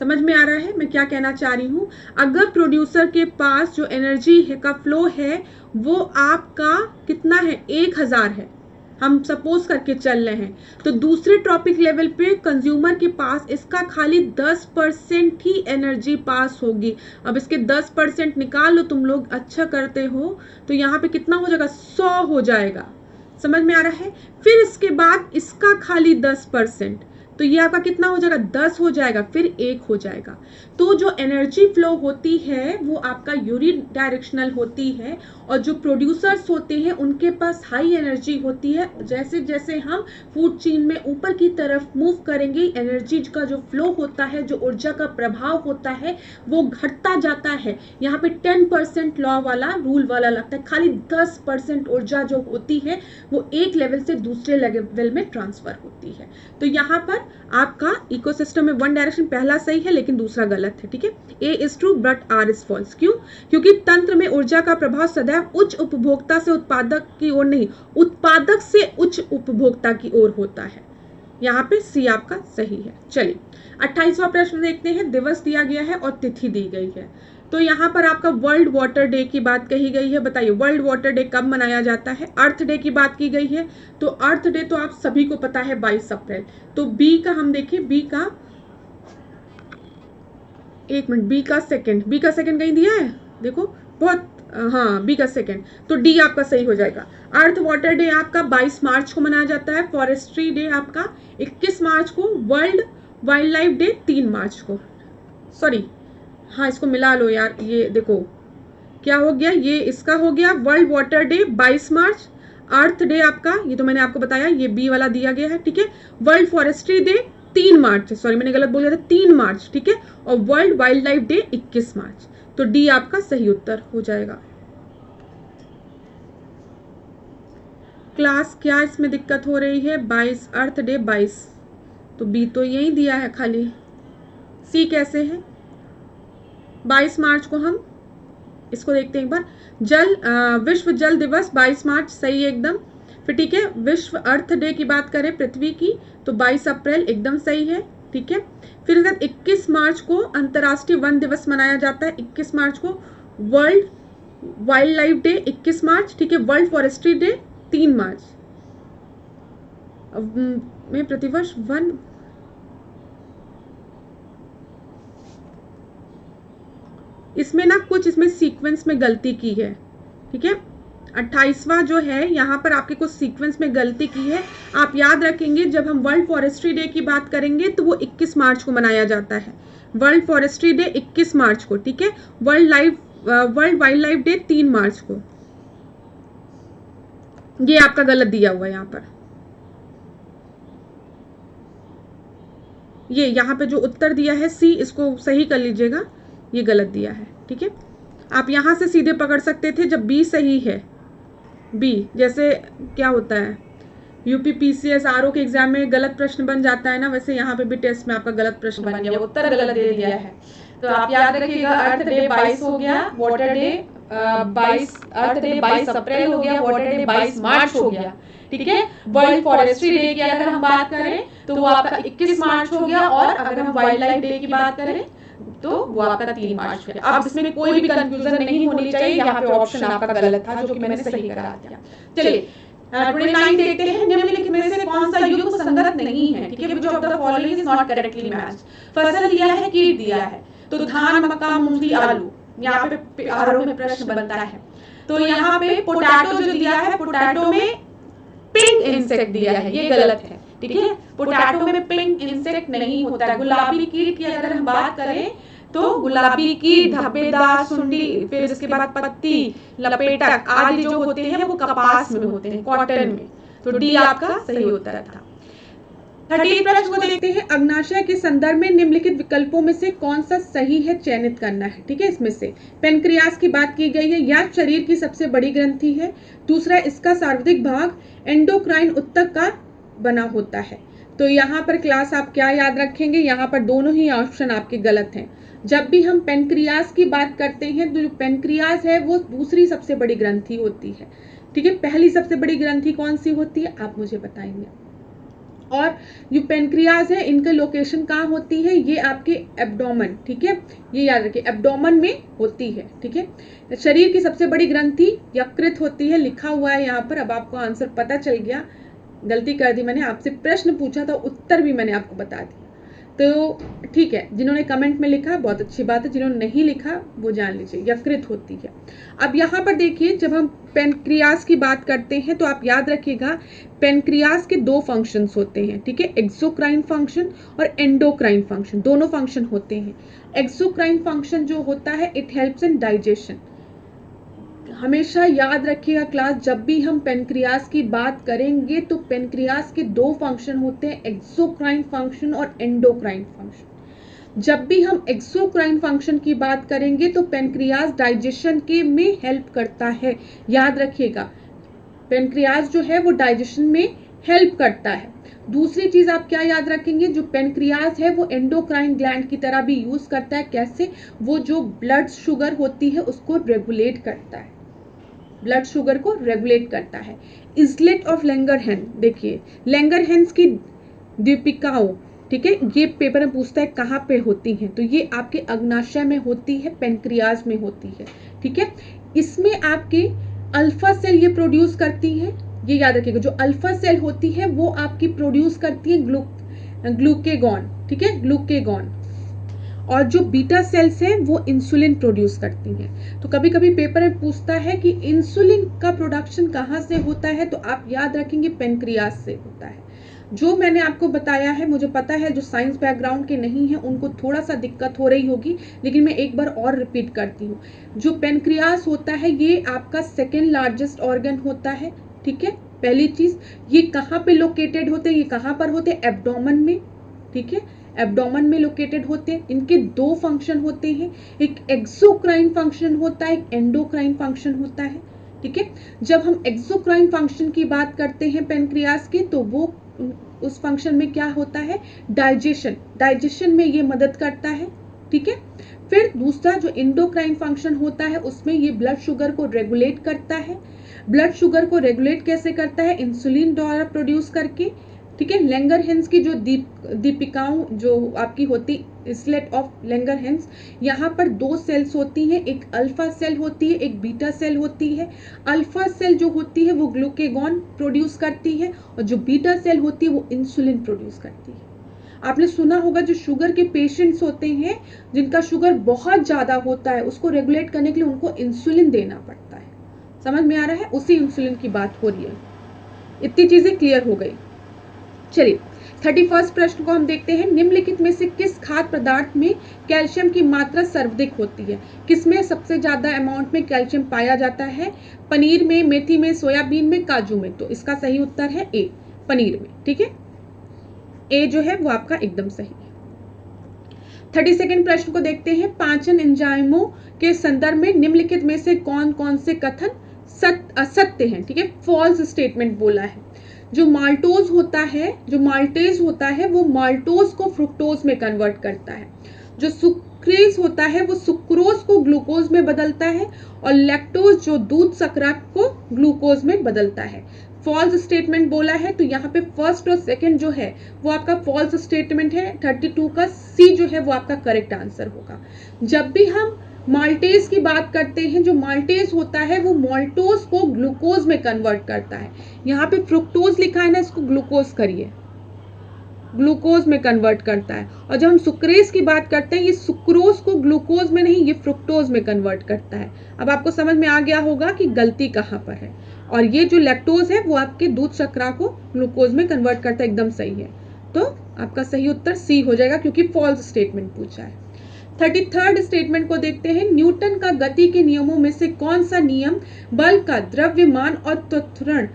समझ में आ रहा है मैं क्या कहना चाह रही हूँ? अगर प्रोड्यूसर के पास जो एनर्जी का फ्लो है वो आपका कितना है? 1000 है, हम सपोज करके चल रहे हैं, तो दूसरे ट्रॉपिक लेवल पे कंज्यूमर के पास इसका खाली 10% ही एनर्जी पास होगी। अब इसके 10% निकाल लो तुम लोग, अच्छा करते हो, तो यहाँ पे कितना हो जाएगा? 100 हो जाएगा। समझ में आ रहा है? फिर इसके बाद इसका खाली 10%, तो ये आपका कितना हो जाएगा? 10 हो जाएगा, फिर 1 हो जाएगा। तो जो एनर्जी फ्लो होती है वो आपका यूनिडायरेक्शनल होती है, और जो प्रोड्यूसर्स होते हैं उनके पास हाई एनर्जी होती है। जैसे जैसे हम फूड चेन में ऊपर की तरफ मूव करेंगे, एनर्जी का जो फ्लो होता है, जो ऊर्जा का प्रभाव होता है वो घटता जाता है। यहाँ पे 10% लॉ वाला, रूल वाला लगता है। खाली 10% ऊर्जा जो होती है वो एक लेवल से दूसरे लेवल में ट्रांसफर होती है। तो यहाँ पर आपका इकोसिस्टम में वन डायरेक्शन पहला सही है लेकिन दूसरा गलत है। ठीक है, A is true but R is false. क्यों? क्योंकि तंत्र में ऊर्जा का प्रभाव सदैव उच्च उपभोक्ता से उत्पादक की ओर नहीं, उत्पादक से उच्च उपभोक्ता की ओर होता है। यहाँ पे सी आपका सही है। चलिए 28वां प्रश्न देखते हैं। दिवस दिया गया है और तिथि दी गई है। तो यहाँ पर आपका वर्ल्ड वाटर डे की बात कही गई है। बताइए वर्ल्ड वाटर डे कब मनाया जाता है? अर्थ डे की बात की गई है। तो अर्थ डे तो आप सभी को पता है 22 अप्रैल। तो बी का हम देखें, बी का एक मिनट, बी का सेकंड कहीं दिया है? देखो बहुत, हाँ बी का सेकंड, तो डी आपका सही हो जाएगा। अर्थ वाटर डे आपका 22 मार्च को मनाया जाता है। फॉरेस्ट्री डे आपका 21 मार्च को। वर्ल्ड वाइल्ड लाइफ डे 3 मार्च को। सॉरी, हाँ इसको मिला लो यार, ये देखो क्या हो गया, ये इसका हो गया वर्ल्ड वाटर डे 22 मार्च। अर्थ डे आपका, ये तो मैंने आपको बताया, ये बी वाला दिया गया है। ठीक है, वर्ल्ड फॉरेस्ट्री डे 3 मार्च, सॉरी मैंने गलत बोल दिया था, 3 मार्च। ठीक है, और वर्ल्ड वाइल्ड लाइफ डे 21 मार्च। तो डी आपका सही उत्तर हो जाएगा। क्लास क्या इसमें दिक्कत हो रही है? 22 अर्थ डे 22, तो बी तो यही दिया है खाली, सी कैसे है? 22 मार्च को हम इसको देखते हैं एक बार। विश्व जल दिवस 22 मार्च, सही है एकदम। फिर ठीक है, विश्व अर्थ डे की बात करें पृथ्वी की तो 22 अप्रैल एकदम सही है। ठीक है, फिर 21 मार्च को अंतर्राष्ट्रीय वन दिवस मनाया जाता है। 21 मार्च को वर्ल्ड वाइल्ड लाइफ डे 21 मार्च। ठीक है, वर्ल्ड फॉरेस्ट्री डे 3 मार्च में प्रतिवर्ष वन, इसमें ना कुछ इसमें सीक्वेंस में गलती की है। ठीक है। 28वां जो है, यहाँ पर आपके कुछ सीक्वेंस में गलती की है। आप याद रखेंगे जब हम वर्ल्ड फॉरेस्ट्री डे की बात करेंगे तो वो 21 मार्च को मनाया जाता है। वर्ल्ड फॉरेस्ट्री डे 21 मार्च को, ठीक है। वर्ल्ड वाइल्ड लाइफ डे 3 मार्च को। ये आपका गलत दिया हुआ है यहाँ पर। ये यहाँ पे जो उत्तर दिया है सी, इसको सही कर लीजिएगा, ये गलत दिया है, ठीक है। आप यहाँ से सीधे पकड़ सकते थे जब बी सही है। बी जैसे क्या होता है, यूपी पीसीएस आरओ के एग्जाम में गलत प्रश्न बन जाता है ना, वैसे यहाँ पे भी टेस्ट में आपका गलत प्रश्न बन गया, उत्तर गलत दे दिया है। तो आप याद रखिएगा, अर्थ डे 22 हो गया, वाटर डे 22, अर्थ डे 22 अप्रैल हो गया, वाटर डे 22 मार्च हो गया, ठीक है। वर्ल्ड फॉरेस्ट्री डे की अगर हम बात करें तो वो आपका 21 मार्च हो गया, और अगर हम वाइल्ड लाइफ डे की बात करें तो वो आपका 3 मार्च है। अब इसमें कोई भी कंफ्यूजन नहीं होनी चाहिए, यहाँ पे ऑप्शन आपका गलत था जो कि मैंने सही करा दिया। चलिए 29 देखते हैं, निम्नलिखित में से कौन सा युग्म संगत नहीं है, ठीक है। Which of the following is not correctly matched. फसल दिया है, कीट दिया है, तो धान, मक्का, मूंगफली, आलू, यहाँ पे आरोप में प्रश्न बनता है। तो यहाँ पे पोटैटो जो दिया है, पोटैटो में पिंक इंसेक्ट दिया है, ये गलत है, ठीक है। पोटैटो में पिंक इंसेक्ट नहीं होता है। गुलाबी कीट की अगर हम बात करें तो गुलाबी कीट, धब्बेदार सुंडी, फिर इसके बाद पत्ती, लपेटक आदि जो होते हैं वो कपास में होते हैं, कॉटन में। तो डी आपका सही उत्तर था। 30 प्रश्न को देखते हैं। अग्नाशय के संदर्भ में निम्नलिखित विकल्पों में से कौन सा सही है, चयनित करना है, ठीक है। इसमें से पेनक्रियास की बात की गई है, या शरीर की सबसे बड़ी ग्रंथि है। दूसरा, इसका सर्वाधिक भाग एंडोक्राइन ऊतक का बना होता है। तो यहाँ पर क्लास आप क्या याद रखेंगे, यहाँ पर दोनों ही ऑप्शन आपके गलत हैं। जब भी हम पेनक्रियास की बात करते हैं तो जो पेनक्रियास है वो दूसरी सबसे बड़ी ग्रंथि होती है, ठीक है। पहली सबसे बड़ी ग्रंथि कौन सी होती है, आप मुझे बताएंगे। और जो पेनक्रियास है, इनका लोकेशन कहाँ होती है, ये आपके एब्डोमेन, ठीक है, ये याद रखिए, एब्डोमेन में होती है, ठीक है। शरीर की सबसे बड़ी ग्रंथि यकृत होती है, लिखा हुआ है यहाँ पर। अब आपको आंसर पता चल गया, गलती कर दी मैंने, आपसे प्रश्न पूछा था, उत्तर भी मैंने आपको बता दिया, तो ठीक है। जिन्होंने कमेंट में लिखा बहुत अच्छी बात है, जिन्होंने नहीं लिखा वो जान लीजिए, यकृत होती है। अब यहाँ पर देखिए, जब हम पेनक्रियास की बात करते हैं तो आप याद रखिएगा, पेनक्रियास के 2 फंक्शंस होते हैं, ठीक है। एक्सोक्राइन फंक्शन और एंडोक्राइन फंक्शन, दोनों फंक्शन होते हैं। एक्सोक्राइन फंक्शन जो होता है, इट हेल्प्स इन डाइजेशन। हमेशा याद रखिएगा क्लास, जब भी हम पेनक्रियास की बात करेंगे तो पेनक्रियास के 2 फंक्शन होते हैं, एक्सोक्राइन फंक्शन और एंडोक्राइन फंक्शन। जब भी हम एक्सोक्राइन फंक्शन की बात करेंगे तो पेनक्रियास डाइजेशन के में हेल्प करता है, याद रखिएगा। पेनक्रियास जो है वो डाइजेशन में हेल्प करता है। दूसरी चीज आप क्या याद रखेंगे, जो पेनक्रियास है वो एंडोक्राइन ग्लैंड की तरह भी यूज करता है। कैसे, वो जो ब्लड शुगर होती है उसको रेगुलेट करता है, ब्लड शुगर को रेगुलेट करता है। इजलेट ऑफ लैंगरहैंस, देखिए लैंगरहैंस की दीपिकाओं, ठीक है, ये पेपर में पूछता है कहाँ पे होती हैं, तो ये आपके अग्नाशय में होती है, पेनक्रियास में होती है, ठीक है। इसमें आपके अल्फा सेल ये प्रोड्यूस करती है, ये याद रखिएगा। जो अल्फा सेल होती है वो आपकी प्रोड्यूस करती है ग्लूकेगॉन, ठीक है, ग्लूकेगॉन। और जो बीटा सेल्स हैं वो इंसुलिन प्रोड्यूस करती हैं। तो कभी कभी पेपर में पूछता है कि इंसुलिन का प्रोडक्शन कहाँ से होता है, तो आप याद रखेंगे पेनक्रियास से होता है। जो मैंने आपको बताया है, मुझे पता है जो साइंस बैकग्राउंड के नहीं है उनको थोड़ा सा दिक्कत हो रही होगी, लेकिन मैं एक बार और रिपीट करती हूँ। जो पेनक्रियास होता है ये आपका सेकेंड लार्जेस्ट ऑर्गन होता है, ठीक है। पहली चीज, ये कहाँ पे लोकेटेड होते हैं, ये कहाँ पर होते हैं, एब्डोमेन में, ठीक है, एब्डोमेन में लोकेटेड होते हैं। इनके 2 फंक्शन होते हैं, एक एक्सोक्राइन फंक्शन होता है, एक एंडोक्राइन फंक्शन होता है, ठीक है। जब हम एक्सोक्राइन फंक्शन की बात करते हैं पेनक्रियास के, तो वो उस फंक्शन में क्या होता है, डाइजेशन में ये मदद करता है, ठीक है। फिर दूसरा जो एंडोक्राइन फंक्शन होता है उसमें ये ब्लड शुगर को रेगुलेट करता है। ब्लड शुगर को रेगुलेट कैसे करता है, इंसुलिन द्वारा प्रोड्यूस करके, ठीक है। लैंगरहैंस की जो दीपिकाओं जो आपकी होती, स्लेट ऑफ लैंगरहैंस, यहाँ पर 2 सेल्स होती हैं, एक अल्फा सेल होती है, एक बीटा सेल होती है। अल्फा सेल जो होती है वो ग्लूकेगॉन प्रोड्यूस करती है, और जो बीटा सेल होती है वो इंसुलिन प्रोड्यूस करती है। आपने सुना होगा जो शुगर के पेशेंट्स होते हैं, जिनका शुगर बहुत ज्यादा होता है, उसको रेगुलेट करने के लिए उनको इंसुलिन देना पड़ता है, समझ में आ रहा है, उसी इंसुलिन की बात हो रही है। इतनी चीजें क्लियर हो गई। चलिए 31 प्रश्न को हम देखते हैं। निम्नलिखित में से किस खाद्य पदार्थ में कैल्शियम की मात्रा सर्वाधिक होती है? किसमें सबसे ज्यादा अमाउंट में कैल्शियम पाया जाता है? पनीर में, मेथी में, सोयाबीन में, काजू में। तो इसका सही उत्तर है ए, पनीर में। ठीक है, ए जो है वो आपका एकदम सही है। 32 प्रश्न को देखते हैं। पाचन एंजाइमों के संदर्भ में निम्नलिखित में से कौन कौन से कथन असत्य हैं? ठीक है, फॉल्स स्टेटमेंट बोला है। जो माल्टोज होता है, जो माल्टेज होता है, वो माल्टोज को फ्रुक्टोज में कन्वर्ट करता है। जो सुक्रेज होता है वो सुक्रोज को ग्लूकोज में बदलता है, और लैक्टोज जो दूध शर्करा को ग्लूकोज में बदलता है। फॉल्स स्टेटमेंट बोला है, तो यहाँ पे फर्स्ट और सेकंड जो है वो आपका फॉल्स स्टेटमेंट है। 32 का सी जो है वो आपका करेक्ट आंसर होगा। जब भी हम माल्टेज की बात करते हैं, जो माल्टेज होता है वो माल्टोज को ग्लूकोज में कन्वर्ट करता है। यहाँ पे फ्रुक्टोज लिखा है ना, इसको ग्लूकोज करिए, ग्लूकोज में कन्वर्ट करता है। और जब हम सुक्रेज की बात करते हैं, ये सुक्रोज को ग्लूकोज में नहीं, ये फ्रुक्टोज में कन्वर्ट करता है। अब आपको समझ में आ गया होगा कि गलती कहाँ पर है। और ये जो लैक्टोज है वो आपके दूध शर्करा को ग्लूकोज में कन्वर्ट करता है, एकदम सही है। तो आपका सही उत्तर सी हो जाएगा, क्योंकि फॉल्स स्टेटमेंट पूछा है। 33 स्टेटमेंट को देखते हैं। न्यूटन का गति के नियमों में से कौन सा नियम बल का द्रव्यमान और त्वरण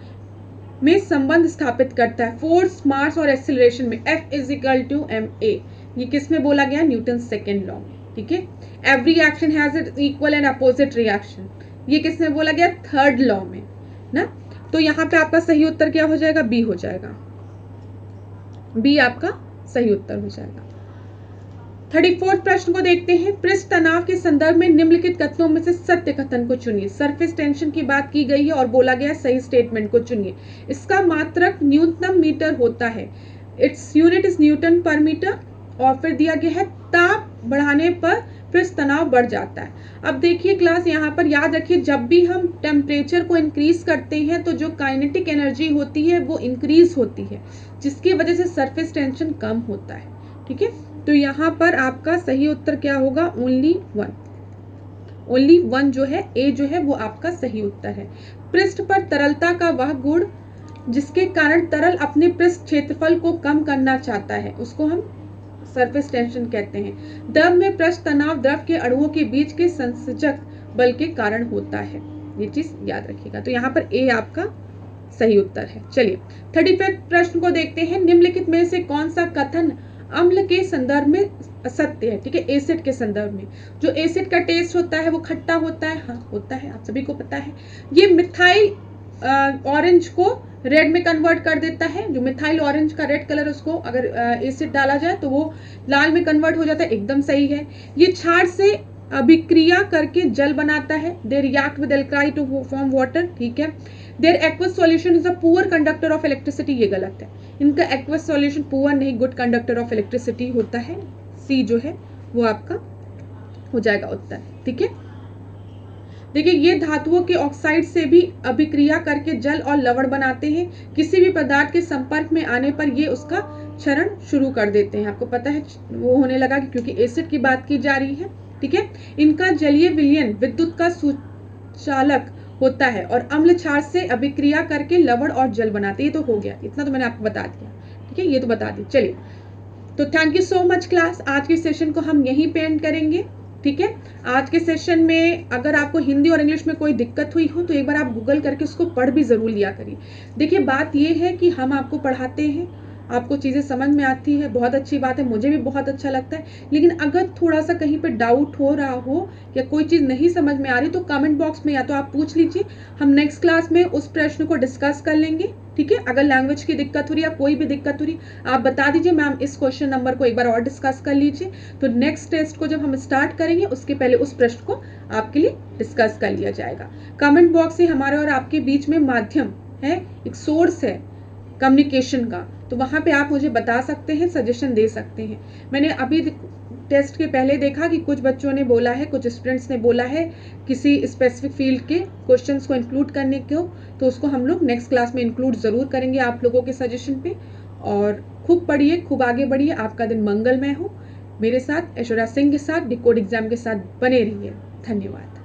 में संबंध स्थापित करता है? फोर्स, मास और एक्सीलरेशन में F = ma। ये किस में बोला गया? न्यूटन सेकेंड लॉ में। ठीक है, every action has its equal and opposite reaction, ये किस में बोला गया? थर्ड लॉ में ना। तो यहाँ पे आपका सही उत्तर क्या हो जाएगा? बी हो जाएगा, बी आपका सही उत्तर हो जाएगा। 34 प्रश्न को देखते हैं। पृष्ठ तनाव के संदर्भ में निम्नलिखित कथनों में से सत्य कथन को चुनिए। सरफेस टेंशन की बात की गई है और बोला गया सही स्टेटमेंट को चुनिए। इसका मात्रक न्यूनतम मीटर होता है, इट्स यूनिट इज न्यूटन पर मीटर। और फिर दिया गया है ताप बढ़ाने पर पृष्ठ तनाव बढ़ जाता है। अब देखिए क्लास, यहाँ पर याद रखिए, जब भी हम टेम्परेचर को इंक्रीज करते हैं तो जो काइनेटिक एनर्जी होती है वो इंक्रीज होती है, जिसकी वजह से सरफेस टेंशन कम होता है। ठीक है, तो यहाँ पर आपका सही उत्तर क्या होगा? ओनली वन जो है, ए जो है वो आपका सही उत्तर है। पृष्ठ पर तरलता का वह गुण जिसके कारण तरल अपने पृष्ठ क्षेत्रफल को कम करना चाहता है, उसको हम सरफेस टेंशन कहते हैं। द्रव में पृष्ठ तनाव द्रव के अणुओं के बीच के संसर्जक बल के कारण होता है, ये चीज याद रखिएगा। तो यहाँ पर ए आपका सही उत्तर है। चलिए 35 प्रश्न को देखते हैं। निम्नलिखित में से कौन सा कथन अम्ल के संदर्भ में असत्य है? ठीक है, एसिड के संदर्भ में। जो एसिड का टेस्ट होता है वो खट्टा होता है, हाँ होता है, आप सभी को पता है। ये मिथाइल ऑरेंज को रेड में कन्वर्ट कर देता है। जो मिथाइल ऑरेंज का रेड कलर, उसको अगर एसिड डाला जाए तो वो लाल में कन्वर्ट हो जाता है, एकदम सही है। ये क्षार से अभिक्रिया करके जल बनाता है। They react with alkali to form water. ठीक है। Their aqueous solution is a poor conductor of electricity, ये गलत है। इनका एक्वस सॉल्यूशन पुअर नहीं, गुड कंडक्टर ऑफ इलेक्ट्रिसिटी होता है। सी जो है वो आपका हो जाएगा उत्तर। ठीक है, देखिए ये धातुओं के ऑक्साइड से भी अभिक्रिया करके जल और लवण बनाते हैं। किसी भी पदार्थ के संपर्क में आने पर ये उसका क्षरण शुरू कर देते हैं। आपको पता है वो होने लगा क्योंकि एसिड की बात की जा रही है। ठीक है, इनका जलीय विलयन विद्युत का सुचालक होता है और अम्ल क्षार से अभिक्रिया करके लवण और जल बनाते हैं। ये तो हो गया, इतना तो मैंने आपको बता दिया। ठीक है, ये तो बता दी। चलिए, तो thank you so much class. आज के सेशन को हम यहीं पे एंड करेंगे। ठीक है, आज के सेशन में अगर आपको हिंदी और इंग्लिश में कोई दिक्कत हुई हो तो एक बार आप गूगल करके उसको पढ़ भी जरूर लिया करिए। देखिए बात ये है कि हम आपको पढ़ाते हैं, आपको चीज़ें समझ में आती है, बहुत अच्छी बात है, मुझे भी बहुत अच्छा लगता है। लेकिन अगर थोड़ा सा कहीं पे डाउट हो रहा हो या कोई चीज़ नहीं समझ में आ रही तो कमेंट बॉक्स में या तो आप पूछ लीजिए, हम नेक्स्ट क्लास में उस प्रश्न को डिस्कस कर लेंगे। ठीक है, अगर लैंग्वेज की दिक्कत हो रही है या कोई भी दिक्कत हो रही आप बता दीजिए, मैम इस क्वेश्चन नंबर को एक बार और डिस्कस कर लीजिए। तो नेक्स्ट टेस्ट को जब हम स्टार्ट करेंगे उसके पहले उस प्रश्न को आपके लिए डिस्कस कर लिया जाएगा। कमेंट बॉक्स ही हमारे और आपके बीच में माध्यम है, एक सोर्स है कम्युनिकेशन का, तो वहाँ पे आप मुझे बता सकते हैं, सजेशन दे सकते हैं। मैंने अभी टेस्ट के पहले देखा कि कुछ बच्चों ने बोला है, कुछ स्टूडेंट्स ने बोला है किसी स्पेसिफिक फील्ड के क्वेश्चंस को इंक्लूड करने को, तो उसको हम लोग नेक्स्ट क्लास में इंक्लूड ज़रूर करेंगे आप लोगों के सजेशन पे। और खूब पढ़िए, खूब आगे बढ़िए, आपका दिन मंगलमय हो। मेरे साथ ऐश्वर्या सिंह के साथ डिकोड एग्जाम के साथ बने रहिए। धन्यवाद।